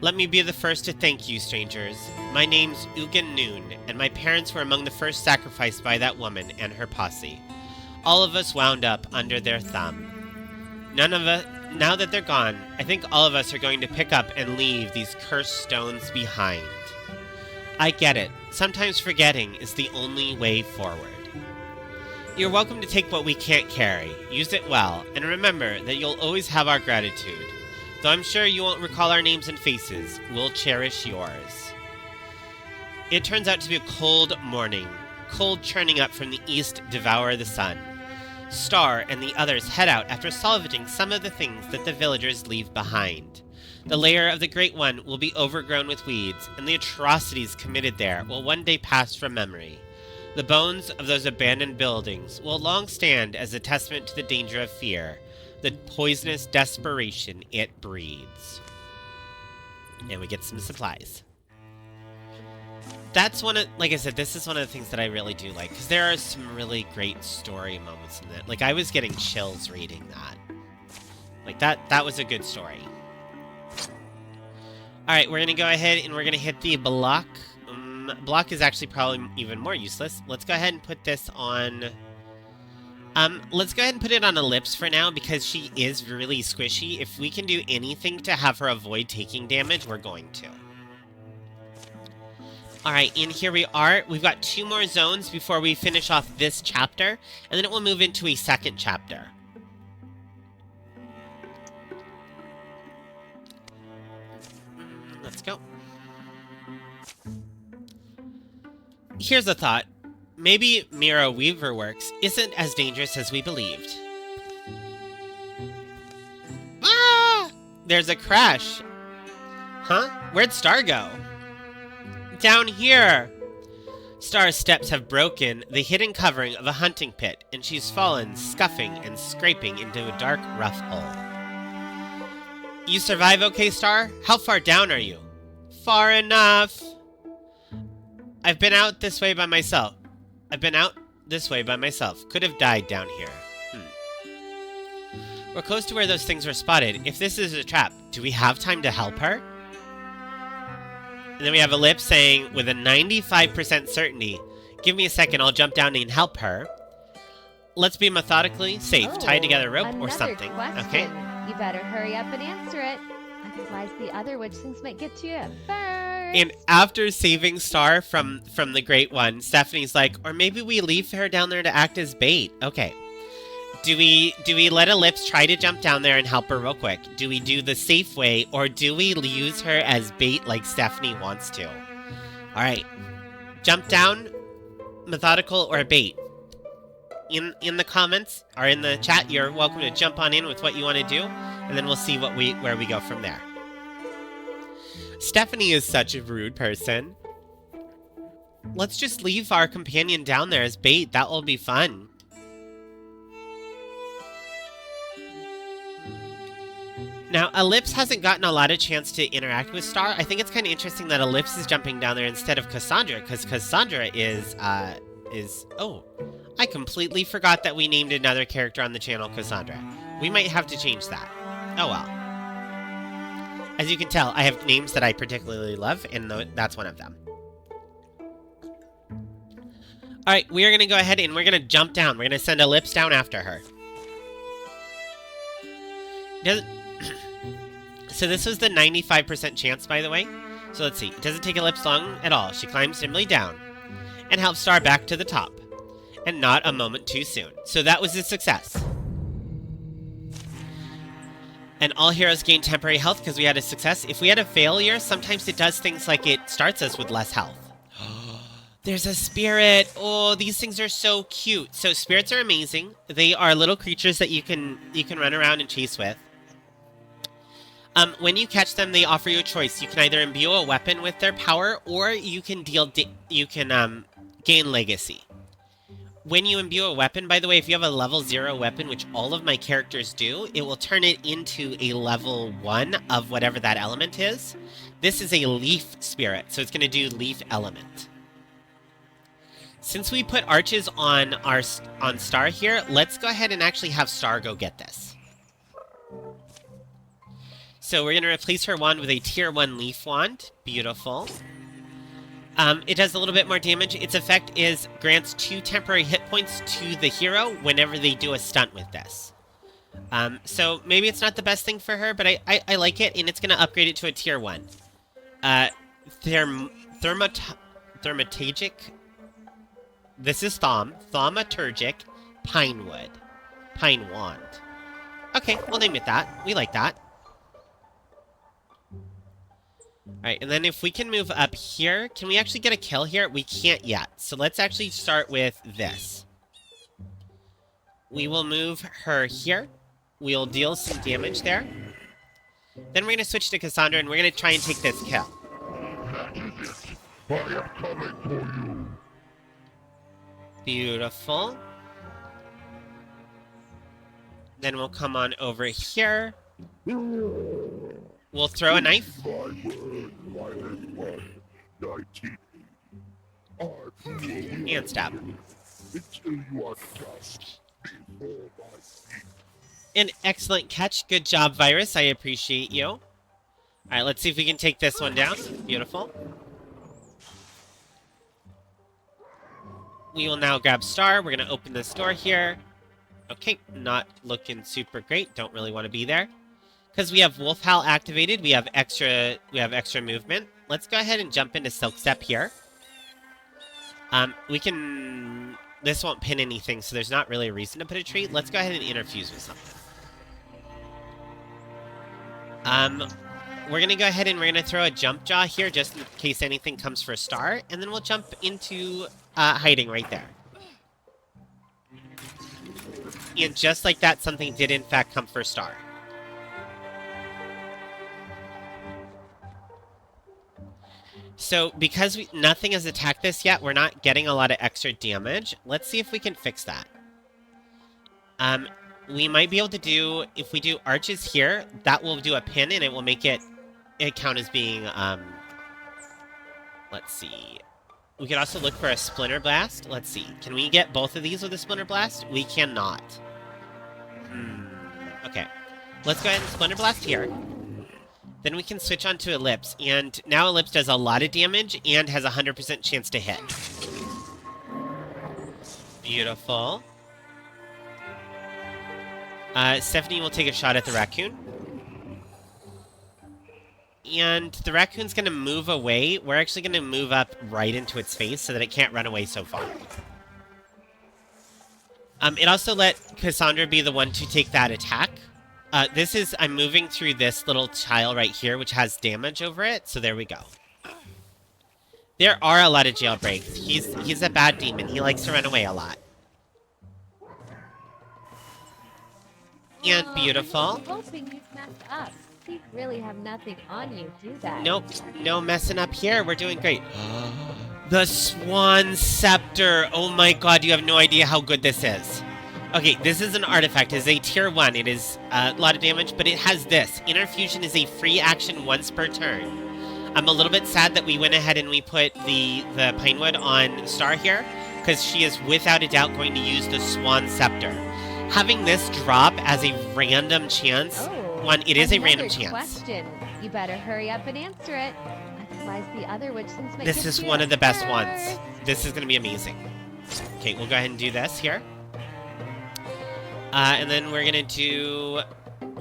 Let me be the first to thank you, strangers. My name's Ugin Noon, and my parents were among the first sacrificed by that woman and her posse. All of us wound up under their thumb. None of us, now that they're gone, I think all of us are going to pick up and leave these cursed stones behind. I get it. Sometimes forgetting is the only way forward. You're welcome to take what we can't carry. Use it well, and remember that you'll always have our gratitude. Though I'm sure you won't recall our names and faces, we'll cherish yours. It turns out to be a cold morning. Cold churning up from the east devour the sun. Star and the others head out after salvaging some of the things that the villagers leave behind. The lair of the Great One will be overgrown with weeds, and the atrocities committed there will one day pass from memory. The bones of those abandoned buildings will long stand as a testament to the danger of fear, the poisonous desperation it breeds. And we get some supplies. That's one of, like I said, this is one of the things that I really do like, because there are some really great story moments in it. Like, I was getting chills reading that. Like, that was a good story. Alright, we're gonna go ahead and we're gonna hit the block. Block is actually probably even more useless. Let's go ahead and put this on... let's go ahead and put it on Ellipse for now, because she is really squishy. If we can do anything to have her avoid taking damage, we're going to. Alright, and here we are. We've got 2 more zones before we finish off this chapter, and then it will move into a second chapter. Let's go. Here's a thought. Maybe Mira Weaver Works isn't as dangerous as we believed. Ah! There's a crash. Huh? Where'd Star go? Down here! Star's steps have broken the hidden covering of a hunting pit, and she's fallen, scuffing and scraping into a dark, rough hole. You survive okay, Star? How far down are you? Far enough! I've been out this way by myself. Could have died down here. We're close to where those things were spotted. If this is a trap, do we have time to help her? And then we have Ellipse saying, with a 95% certainty, give me a second, I'll jump down and help her. Let's be methodically safe. Tie together a rope or something. Question. Okay? You better hurry up and answer it. Otherwise, the other witchlings might get to you first. And after saving Star from the Great One, Stephanie's like, or maybe we leave her down there to act as bait. Okay. Do we let Ellipse try to jump down there and help her real quick? Do we do the safe way, or do we use her as bait like Stephanie wants to? Alright. Jump down, methodical, or bait. In the comments, or in the chat, you're welcome to jump on in with what you want to do, and then we'll see where we go from there. Stephanie is such a rude person. Let's just leave our companion down there as bait. That will be fun. Now, Ellipse hasn't gotten a lot of chance to interact with Star. I think it's kind of interesting that Ellipse is jumping down there instead of Cassandra, because Cassandra is... Oh, I completely forgot that we named another character on the channel Cassandra. We might have to change that. Oh well. As you can tell, I have names that I particularly love, and that's one of them. Alright, we are going to go ahead and we're going to jump down. We're going to send Ellipse down after her. So this was the 95% chance, by the way. So let's see. It doesn't take Ellipse long at all. She climbs nimbly down and helps Star back to the top. And not a moment too soon. So that was a success. And all heroes gain temporary health because we had a success. If we had a failure, sometimes it does things like it starts us with less health. There's a spirit. Oh, these things are so cute. So spirits are amazing. They are little creatures that you can run around and chase with. When you catch them, they offer you a choice. You can either imbue a weapon with their power, or you can gain legacy. When you imbue a weapon, by the way, if you have a level 0 weapon, which all of my characters do, it will turn it into a level 1 of whatever that element is. This is a leaf spirit, so it's going to do leaf element. Since we put arches on Star here, let's go ahead and actually have Star go get this. So we're going to replace her wand with a tier 1 leaf wand. Beautiful. It does a little bit more damage. Its effect is grants 2 temporary hit points to the hero whenever they do a stunt with this. So maybe it's not the best thing for her, but I like it, and it's going to upgrade it to a tier 1. Thaumaturgic. This is Thaumaturgic Pinewood. Pine Wand. Okay, we'll name it that. We like that. Alright, and then if we can move up here, can we actually get a kill here? We can't yet. So let's actually start with this. We will move her here. We'll deal some damage there. Then we're going to switch to Cassandra, and we're going to try and take this kill. I am coming for you. Beautiful. Then we'll come on over here. We'll throw a knife. My word, Wild One, 1980. And stab. Until you are dust before my feet. An excellent catch. Good job, Virus. I appreciate you. Alright, let's see if we can take this one down. Beautiful. We will now grab Star. We're going to open this door here. Okay, not looking super great. Don't really want to be there. Because we have Wolf Howl activated, we have extra movement. Let's go ahead and jump into Silk Step here. We can... This won't pin anything, so there's not really a reason to put a treat. Let's go ahead and interfuse with something. We're going to go ahead and we're going to throw a Jump Jaw here, just in case anything comes for a star. And then we'll jump into hiding right there. And just like that, something did in fact come for a star. So, because nothing has attacked this yet, we're not getting a lot of extra damage. Let's see if we can fix that. We might be able to do, if we do arches here, that will do a pin and it will make it count as being, let's see. We could also look for a Splinter Blast. Let's see. Can we get both of these with a Splinter Blast? We cannot. Okay. Let's go ahead and Splinter Blast here. Then we can switch on to Ellipse, and now Ellipse does a lot of damage and has a 100% chance to hit. Beautiful. Stephanie will take a shot at the raccoon. And the raccoon's going to move away. We're actually going to move up right into its face so that it can't run away so far. It also let Cassandra be the one to take that attack. I'm moving through this little tile right here, which has damage over it, so there we go. There are a lot of jailbreaks. He's a bad demon. He likes to run away a lot. And beautiful. I'm hoping you've messed up. These really have nothing on you, do they? Nope. No messing up here. We're doing great. The Swan Scepter. Oh my god, you have no idea how good this is. Okay, this is an artifact. It's a tier 1. It is a lot of damage, but it has this. Interfusion is a free action once per turn. I'm a little bit sad that we went ahead and we put the Pinewood on Star here, because she is without a doubt going to use the Swan Scepter. Having this drop as a random chance, it is a random chance. Question. You better hurry up and answer it. Otherwise, the other Witchlings might This get is you one of the best first. ones. This is going to be amazing. Okay, we'll go ahead and do this here. And then we're going to do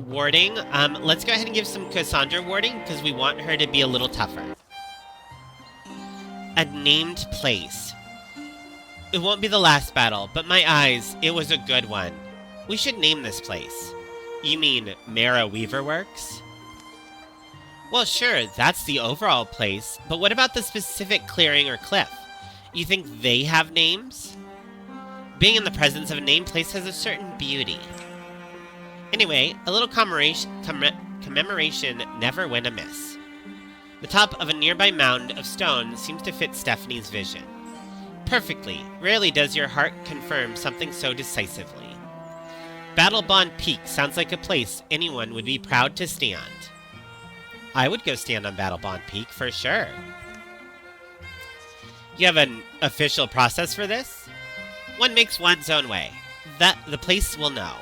warding. Let's go ahead and give some Cassandra warding, because we want her to be a little tougher. A named place. It won't be the last battle, but my eyes, it was a good one. We should name this place. You mean Mara Weaver Works? Well, sure, that's the overall place, but what about the specific clearing or cliff? You think they have names? Being in the presence of a named place has a certain beauty. Anyway, a little commemoration never went amiss. The top of a nearby mound of stone seems to fit Stephanie's vision. Perfectly. Rarely does your heart confirm something so decisively. Battle-hardened Peak sounds like a place anyone would be proud to stand. I would go stand on Battle-hardened Peak for sure. You have an official process for this? One makes one's own way. That the place will know.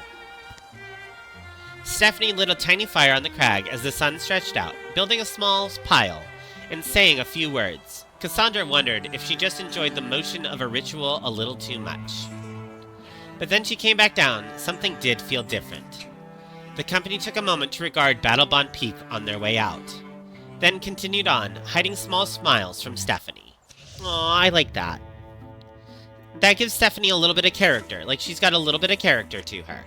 Stephanie lit a tiny fire on the crag as the sun stretched out, building a small pile and saying a few words. Cassandra wondered if she just enjoyed the motion of a ritual a little too much. But then she came back down. Something did feel different. The company took a moment to regard Battle-hardened Peak on their way out, then continued on, hiding small smiles from Stephanie. Aw, I like that. That gives Stephanie a little bit of character. Like, she's got a little bit of character to her.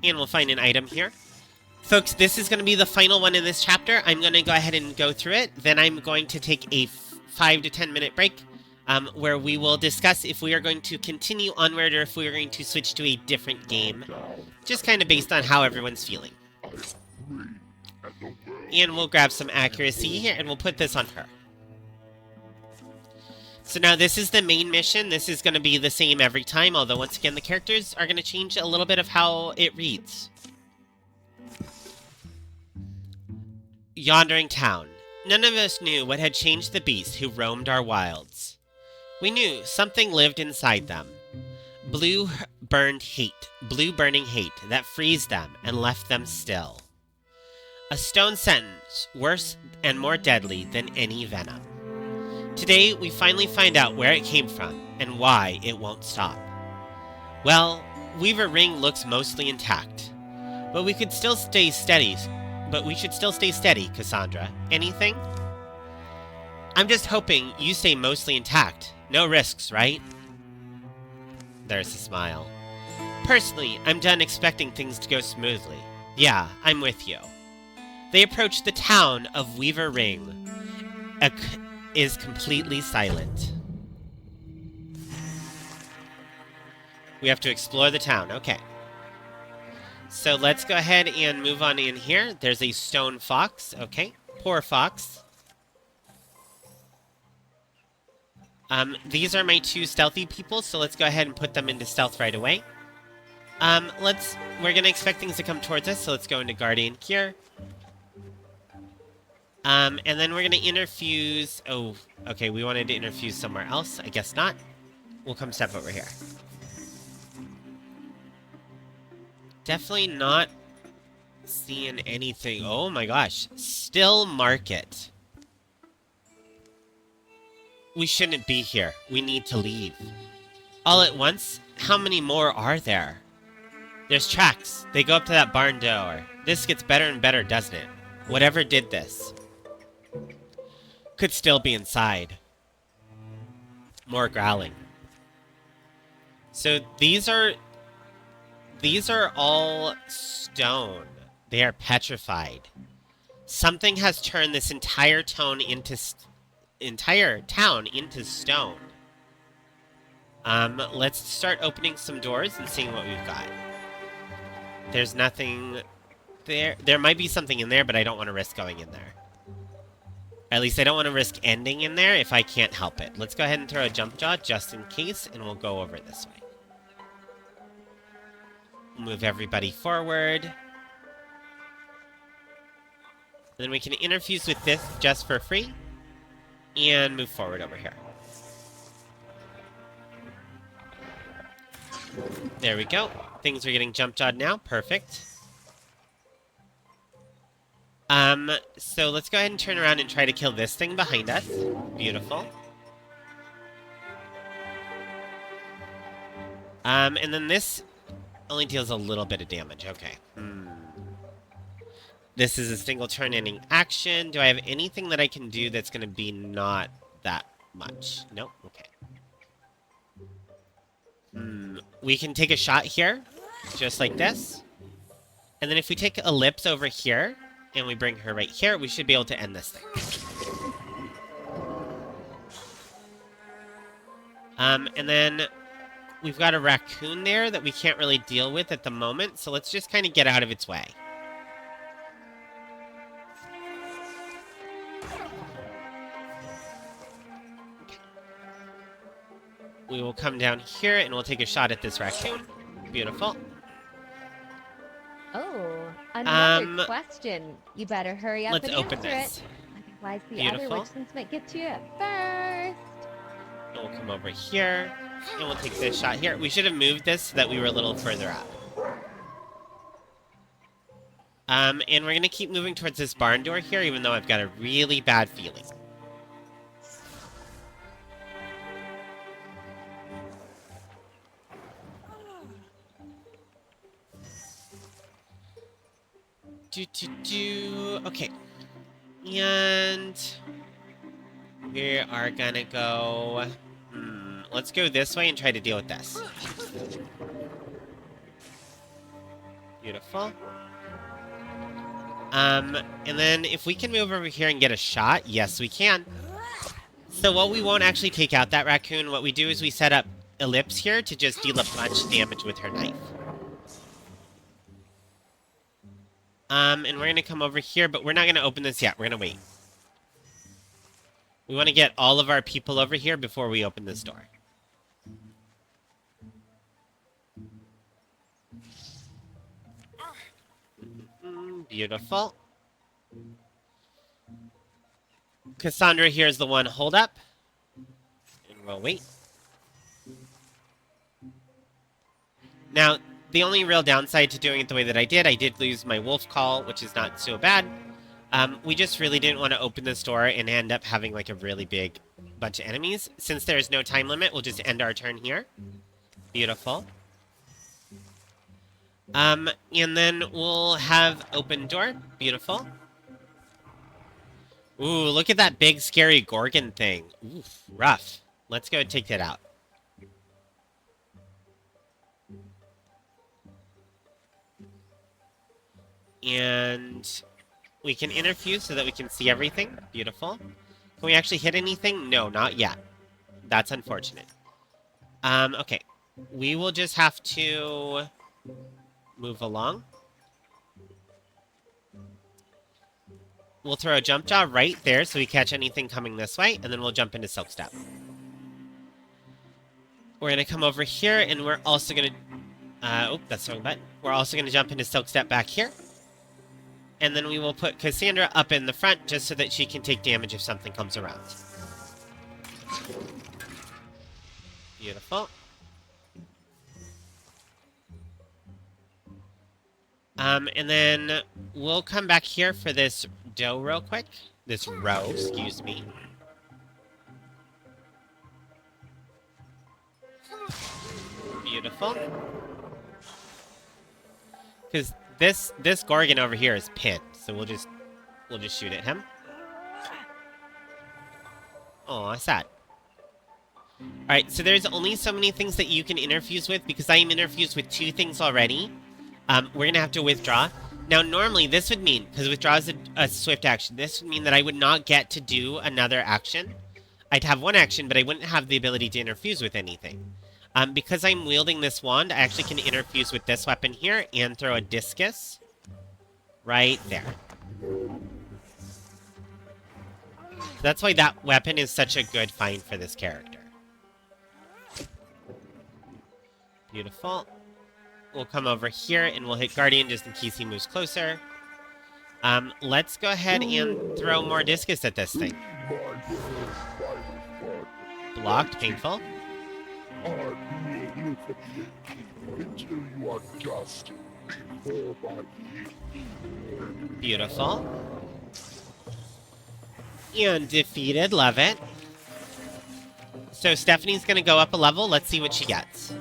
And we'll find an item here. Folks, this is going to be the final one in this chapter. I'm going to go ahead and go through it. Then I'm going to take a 5 to 10 minute break, where we will discuss if we are going to continue onward or if we are going to switch to a different game. Just kind of based on how everyone's feeling. And we'll grab some accuracy here, and we'll put this on her. So now this is the main mission. This is going to be the same every time, although once again the characters are going to change a little bit of how it reads. Yondering Town. None of us knew what had changed the beasts who roamed our wilds. We knew something lived inside them. Blue burning hate that freezed them and left them still. A stone sentence, worse and more deadly than any venom. Today, we finally find out where it came from and why it won't stop. Well, Weaver Ring looks mostly intact, but we should still stay steady, Cassandra. Anything? I'm just hoping you stay mostly intact. No risks, right? There's a smile. Personally, I'm done expecting things to go smoothly. Yeah, I'm with you. They approach the town of Weaver Ring. Is completely silent. We have to explore the town. Okay. So let's go ahead and move on in here. There's a stone fox. Okay. Poor fox. These are my 2 stealthy people, so let's go ahead and put them into stealth right away. We're gonna expect things to come towards us, so let's go into Guardian here. And then we're gonna interfuse... Oh, okay, we wanted to interfuse somewhere else. I guess not. We'll come step over here. Definitely not seeing anything. Oh my gosh. Still market. We shouldn't be here. We need to leave. All at once? How many more are there? There's tracks. They go up to that barn door. This gets better and better, doesn't it? Whatever did this could still be inside. More growling. So these are all stone. They are petrified. Something has turned this entire town into stone. Let's start opening some doors and seeing what we've got. There's nothing there. There might be something in there, but I don't want to risk going in there. At least I don't want to risk ending in there if I can't help it. Let's go ahead and throw a jump jaw just in case, and we'll go over this way. Move everybody forward. Then we can interfuse with this just for free. And move forward over here. There we go. Things are getting jump-jawed now. Perfect. So let's go ahead and turn around and try to kill this thing behind us. Beautiful. And then this only deals a little bit of damage. Okay. This is a single turn ending action. Do I have anything that I can do that's going to be not that much? Nope. Okay. We can take a shot here, just like this. And then if we take Ellipse over here, and we bring her right here, we should be able to end this thing. And then we've got a raccoon there that we can't really deal with at the moment, so let's just kind of get out of its way. We will come down here and we'll take a shot at this raccoon. Beautiful. Oh, another question. You better hurry up Let's and open answer this. it. Otherwise, the Beautiful. other witchlings might get to you first. And we'll come over here, and we'll take this shot here. We should have moved this so that we were a little further up. And we're going to keep moving towards this barn door here, even though I've got a really bad feeling. Okay. And we are gonna go... let's go this way and try to deal with this. Beautiful. And then if we can move over here and get a shot, yes we can. So what we won't actually take out that raccoon, what we do is we set up Ellipse here to just deal a bunch of damage with her knife. And we're gonna come over here, but we're not gonna open this yet. We're gonna wait. We want to get all of our people over here before we open this door. Beautiful. Cassandra here is the one hold up. And we'll wait. Now, the only real downside to doing it the way that I did lose my wolf call, which is not so bad. We just really didn't want to open this door and end up having like a really big bunch of enemies. Since there's no time limit, we'll just end our turn here. Beautiful. And then we'll have open door. Beautiful. Ooh, look at that big scary Gorgon thing. Ooh, rough. Let's go take that out. And we can interfuse so that we can see everything. Beautiful. Can we actually hit anything? No, not yet. That's unfortunate. Okay. We will just have to move along. We'll throw a jump jaw right there so we catch anything coming this way, and then we'll jump into Silk Step. We're going to come over here, and we're also going to... oh, that's the wrong button. We're also going to jump into Silk Step back here. And then we will put Cassandra up in the front just so that she can take damage if something comes around. Beautiful. And then we'll come back here for this dough real quick. This row, excuse me. Beautiful. Because this Gorgon over here is pinned, so we'll just shoot at him. Oh, sad. Alright, so there's only so many things that you can interfuse with, because I am interfused with 2 things already. We're gonna have to withdraw. Now, normally, this would mean, because withdraw is a swift action, this would mean that I would not get to do another action. I'd have 1 action, but I wouldn't have the ability to interfuse with anything. Because I'm wielding this wand, I actually can interfuse with this weapon here and throw a discus right there. That's why that weapon is such a good find for this character. Beautiful. We'll come over here and we'll hit Guardian just in case he moves closer. Let's go ahead and throw more discus at this thing. Blocked, painful. Until you are dust before my feet. Beautiful. And defeated, love it. So Stephanie's gonna go up a level, let's see what she gets.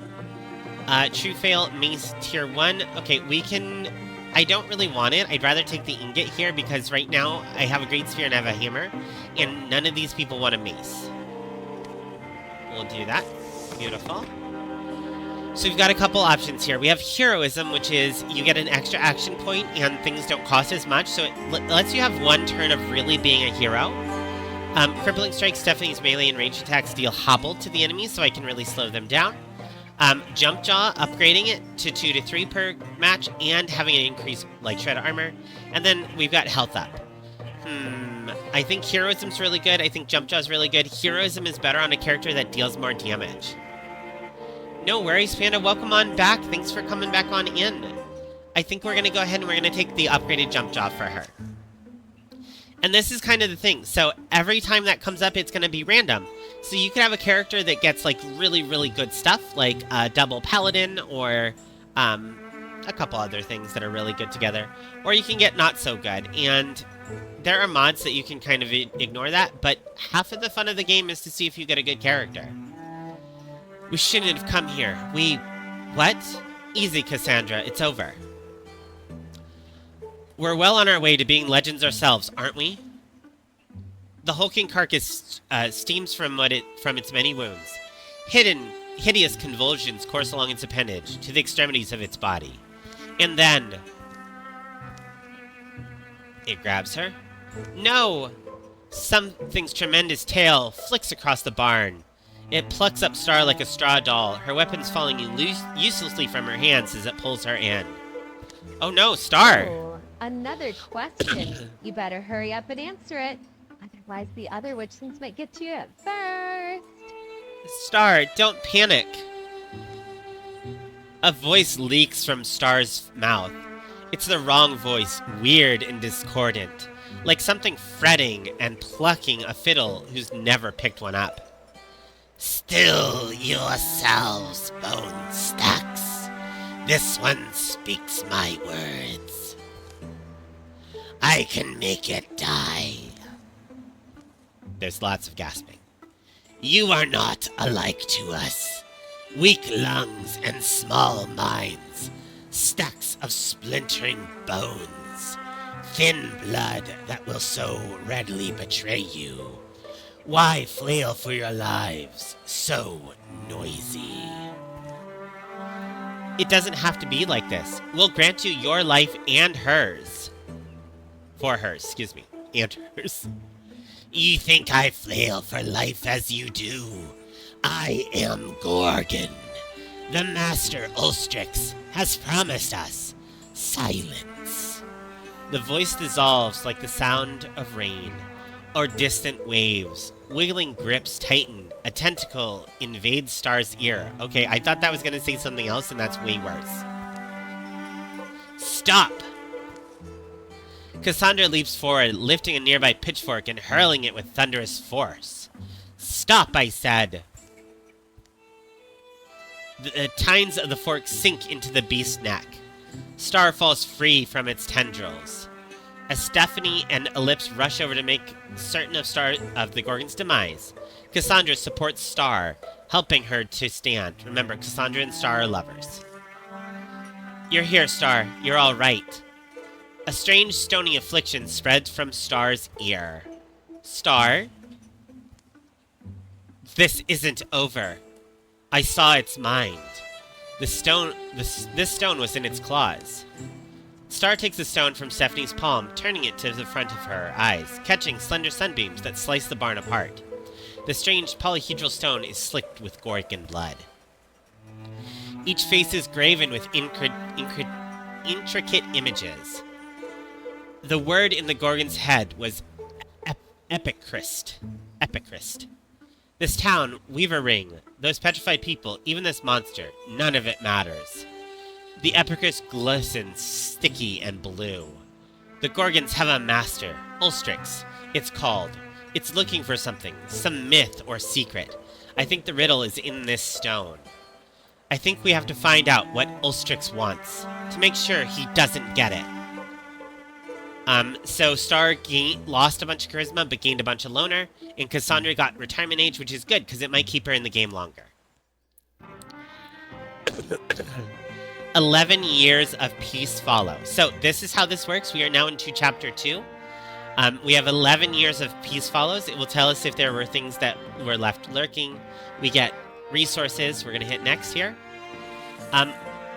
True Fail, Mace, Tier 1. Okay, we can... I don't really want it. I'd rather take the ingot here because right now I have a Great Spear and I have a hammer. And none of these people want a mace. We'll do that. Beautiful. So we've got a couple options here. We have Heroism, which is you get an extra action point and things don't cost as much. So it lets you have 1 turn of really being a hero. Crippling Strike, Stephanie's melee and range attacks deal hobbled to the enemies, so I can really slow them down. Jump Jaw, upgrading it to 2 to 3 per match, and having an increased Light Shred armor. And then we've got Health Up. I think Heroism's really good. I think Jump Jaw's really good. Heroism is better on a character that deals more damage. No worries, Panda. Welcome on back. Thanks for coming back on in. I think we're going to go ahead and we're going to take the upgraded Jump Jaw for her. And this is kind of the thing. So every time that comes up, it's going to be random. So you could have a character that gets like really, really good stuff, like double Paladin or a couple other things that are really good together. Or you can get not so good. And there are mods that you can kind of ignore that, but half of the fun of the game is to see if you get a good character. We shouldn't have come here. What? Easy, Cassandra. It's over. We're well on our way to being legends ourselves, aren't we? The hulking carcass steams from its many wounds. Hideous convulsions course along its appendage to the extremities of its body. And then... it grabs her. No! Something's tremendous tail flicks across the barn. It plucks up Star like a straw doll, her weapons falling uselessly from her hands as it pulls her in. Oh no, Star! Oh, another question. You better hurry up and answer it. Otherwise, the other witchlings might get to you first. Star, don't panic. A voice leaks from Star's mouth. It's the wrong voice, weird and discordant. Like something fretting and plucking a fiddle who's never picked one up. Still yourselves, bone stacks. This one speaks my words. I I can make it die. There's lots of gasping. You are not alike to us. Weak lungs and small minds. Stacks of splintering bones. Thin blood that will so readily betray you. Why flail for your lives, so noisy? It doesn't have to be like this. We'll grant you your life and hers. For hers, excuse me. And hers. You think I flail for life as you do? I am Gorgon. The Master Ulstrix has promised us silence. The voice dissolves like the sound of rain or distant waves. Wiggling grips tighten. A tentacle invades Star's ear. Okay, I thought that was going to say something else, and that's way worse. Stop! Cassandra leaps forward, lifting a nearby pitchfork and hurling it with thunderous force. Stop, I said! The tines of the fork sink into the beast's neck. Star falls free from its tendrils. As Stephanie and Ellipse rush over to make certain of the Gorgon's demise, Cassandra supports Star, helping her to stand. Remember, Cassandra and Star are lovers. You're here, Star. You're all right. A strange stony affliction spreads from Star's ear. Star? This isn't over. I saw its mind. This stone was in its claws. Star takes the stone from Stephanie's palm, turning it to the front of her eyes, catching slender sunbeams that slice the barn apart. The strange polyhedral stone is slicked with Gorgon blood. Each face is graven with intricate images. The word in the Gorgon's head was Epichrist. Epichrist. This town, Weaver Ring, those petrified people, even this monster, none of it matters. The Epichrist glistens, sticky and blue. The Gorgons have a master, Ulstrix, it's called. It's looking for something, some myth or secret. I think the riddle is in this stone. I think we have to find out what Ulstrix wants, to make sure he doesn't get it. So Star lost a bunch of charisma, but gained a bunch of loner, and Cassandra got retirement age, which is good, because it might keep her in the game longer. 11 years of peace follow. So this is how this works. We are now into chapter 2. We have 11 years of peace follows. It will tell us if there were things that were left lurking. We get resources. We're going to hit next here.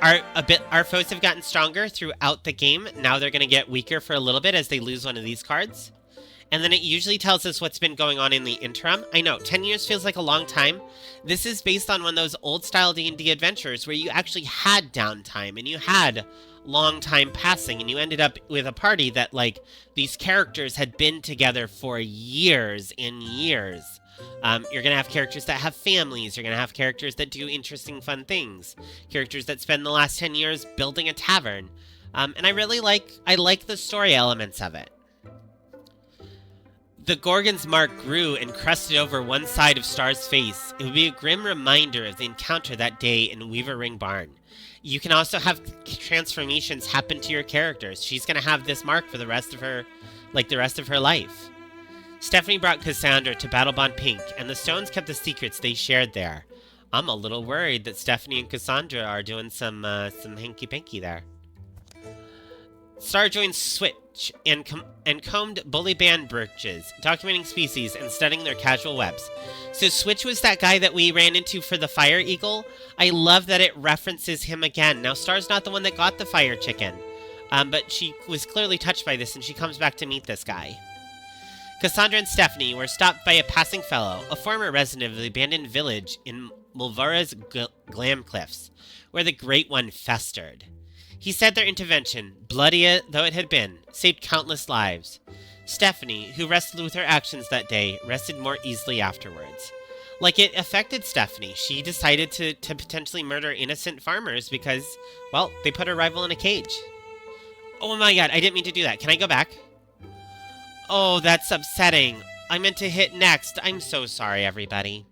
Our foes have gotten stronger throughout the game. Now they're going to get weaker for a little bit as they lose one of these cards. And then it usually tells us what's been going on in the interim. I know, 10 years feels like a long time. This is based on one of those old-style D&D adventures where you actually had downtime and you had long time passing and you ended up with a party that, like, these characters had been together for years and years. You're going to have characters that have families. You're going to have characters that do interesting, fun things. Characters that spend the last 10 years building a tavern. And I really like the story elements of it. The Gorgon's mark grew and crusted over one side of Star's face. It would be a grim reminder of the encounter that day in Weaver Ring Barn. You can also have transformations happen to your characters. She's going to have this mark for the rest of her life. Stephanie brought Cassandra to Battlebond Pink, and the stones kept the secrets they shared there. I'm a little worried that Stephanie and Cassandra are doing some hanky-panky there. Star joins Switch and combed bully band birches, documenting species and studying their casual webs. So Switch was that guy that we ran into for the fire eagle. I love that it references him again. Now Star's not the one that got the fire chicken, but she was clearly touched by this and she comes back to meet this guy. Cassandra and Stephanie were stopped by a passing fellow, a former resident of the abandoned village in Mulvara's Glam Cliffs, where the Great One festered. He said their intervention, bloody though it had been, saved countless lives. Stephanie, who wrestled with her actions that day, rested more easily afterwards. Like, it affected Stephanie. She decided to potentially murder innocent farmers because, well, they put her rival in a cage. Oh my god, I didn't mean to do that. Can I go back? Oh, that's upsetting. I meant to hit next. I'm so sorry, everybody.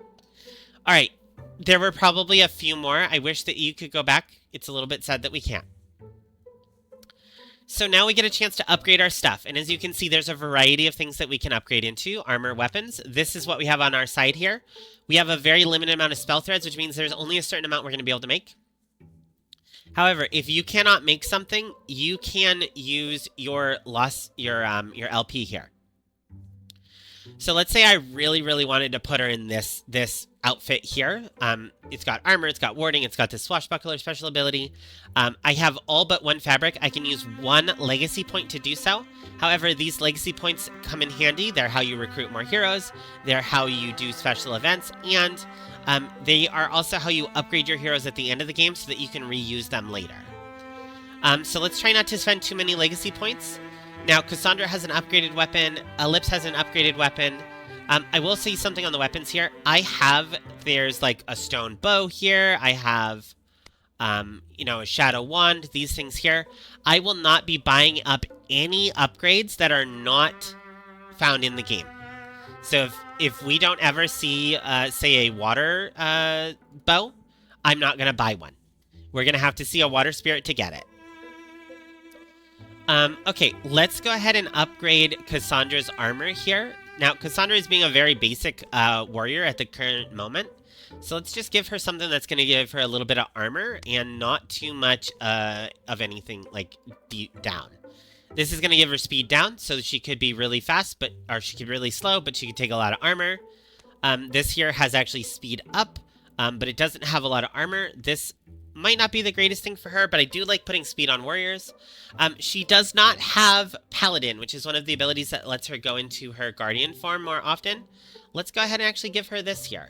Alright, there were probably a few more. I wish that you could go back. It's a little bit sad that we can't. So now we get a chance to upgrade our stuff. And as you can see, there's a variety of things that we can upgrade into. Armor, weapons. This is what we have on our side here. We have a very limited amount of spell threads, which means there's only a certain amount we're going to be able to make. However, if you cannot make something, you can use your LP here. So let's say I really, really wanted to put her in this outfit here. It's got armor, it's got warding, it's got this swashbuckler special ability. I have all but one fabric. I can use one legacy point to do so. However, these legacy points come in handy. They're how you recruit more heroes. They're how you do special events. And they are also how you upgrade your heroes at the end of the game so that you can reuse them later. So let's try not to spend too many legacy points. Now, Cassandra has an upgraded weapon. Ellipse has an upgraded weapon. I will say something on the weapons here. There's like a stone bow here. I have, a shadow wand, these things here. I will not be buying up any upgrades that are not found in the game. So if we don't ever see, say, a water bow, I'm not going to buy one. We're going to have to see a water spirit to get it. Okay, let's go ahead and upgrade Cassandra's armor here. Now, Cassandra is being a very basic warrior at the current moment. So let's just give her something that's going to give her a little bit of armor and not too much of anything like down. This is going to give her speed down, so she could be really fast, or she could be really slow, but she could take a lot of armor. This here has actually speed up, but it doesn't have a lot of armor. This might not be the greatest thing for her, but I do like putting speed on warriors. She does not have Paladin, which is one of the abilities that lets her go into her Guardian form more often. Let's go ahead and actually give her this here.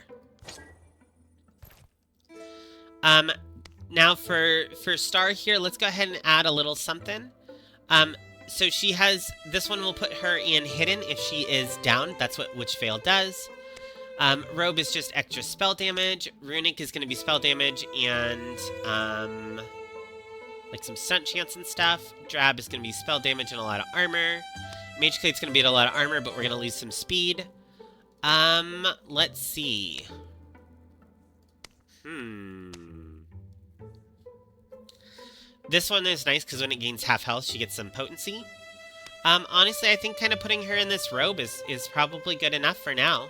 Now for Star here, let's go ahead and add a little something. So she has, this one will put her in Hidden if she is down. That's what Witch Veil does. Robe is just extra spell damage. Runic is going to be spell damage and, like some stunt chance and stuff. Drab is going to be spell damage and a lot of armor. Mage Clade's going to be a lot of armor, but we're going to lose some speed. Let's see. This one is nice because when it gains half health, she gets some potency. Honestly, I think kind of putting her in this robe is probably good enough for now.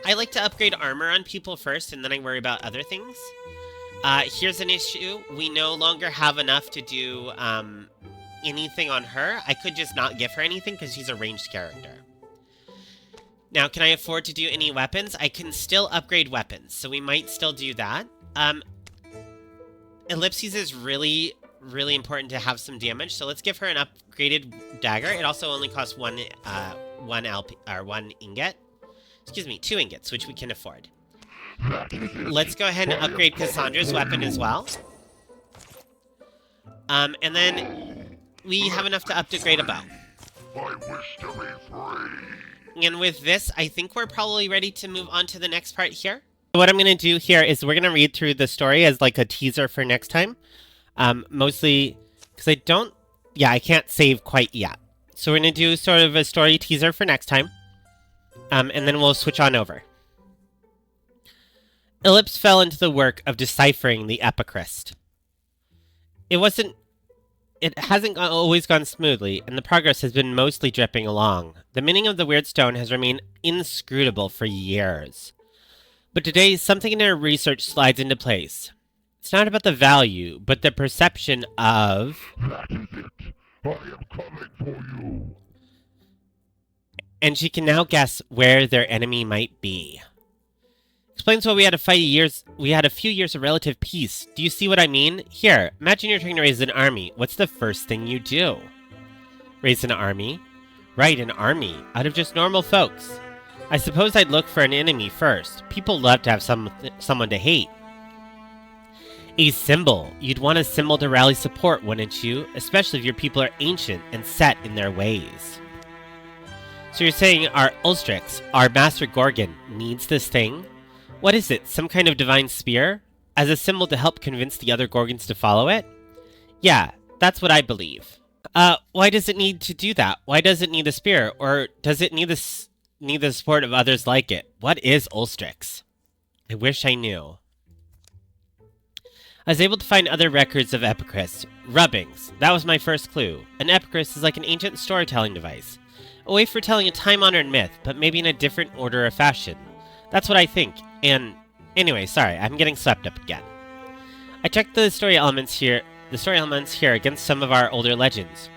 I like to upgrade armor on people first, and then I worry about other things. Here's an issue. We no longer have enough to do anything on her. I could just not give her anything because she's a ranged character. Now, can I afford to do any weapons? I can still upgrade weapons, so we might still do that. Ellipses is really, really important to have some damage, so let's give her an upgraded dagger. It also only costs one ingot. Excuse me, 2 ingots, which we can afford. Let's go ahead and upgrade Cassandra's weapon as well. And then we have enough to upgrade a bow. I wish to be free. And with this, I think we're probably ready to move on to the next part here. What I'm going to do here is we're going to read through the story as like a teaser for next time. Mostly because I can't save quite yet. So we're going to do sort of a story teaser for next time. And then we'll switch on over. Ellipse fell into the work of deciphering the Epichrist. It hasn't always gone smoothly, and the progress has been mostly dripping along. The meaning of the weird stone has remained inscrutable for years. But today, something in her research slides into place. It's not about the value, but the perception of... That is it. I am coming for you. And she can now guess where their enemy might be. Explains why we had a few years of relative peace. Do you see what I mean? Here, imagine you're trying to raise an army. What's the first thing you do? Raise an army? Right, an army. Out of just normal folks. I suppose I'd look for an enemy first. People love to have someone to hate. A symbol. You'd want a symbol to rally support, wouldn't you? Especially if your people are ancient and set in their ways. So you're saying our Ulstrix, our Master Gorgon, needs this thing? What is it, some kind of divine spear? As a symbol to help convince the other Gorgons to follow it? Yeah, that's what I believe. Why does it need to do that? Why does it need a spear? Or does it need the support of others like it? What is Ulstrix? I wish I knew. I was able to find other records of epicris. Rubbings. That was my first clue. An epicris is like an ancient storytelling device. A way for telling a time-honored myth, but maybe in a different order or fashion. That's what I think. And anyway, sorry, I'm getting swept up again. I checked the story elements here against some of our older legends.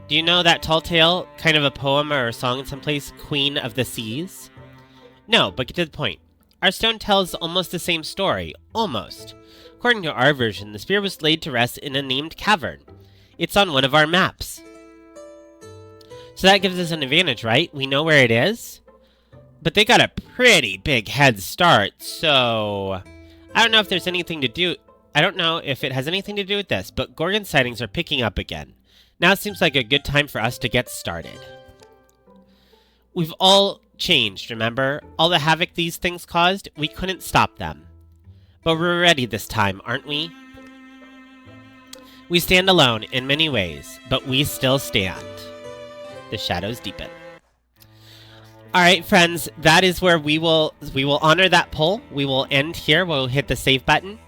Do you know that tall tale, kind of a poem or a song in some place, Queen of the Seas? No, but get to the point. Our stone tells almost the same story. Almost. According to our version, the spear was laid to rest in a named cavern. It's on one of our maps. So that gives us an advantage, right? We know where it is? But they got a pretty big head start, so I don't know if there's anything to do. I don't know if it has anything to do with this, but Gorgon sightings are picking up again. Now seems like a good time for us to get started. We've all changed, remember? All the havoc these things caused, we couldn't stop them. But we're ready this time, aren't we? We stand alone in many ways, but we still stand. The shadows deepen. Alright, friends, that is where we will honor that poll. We will end here. We'll hit the save button.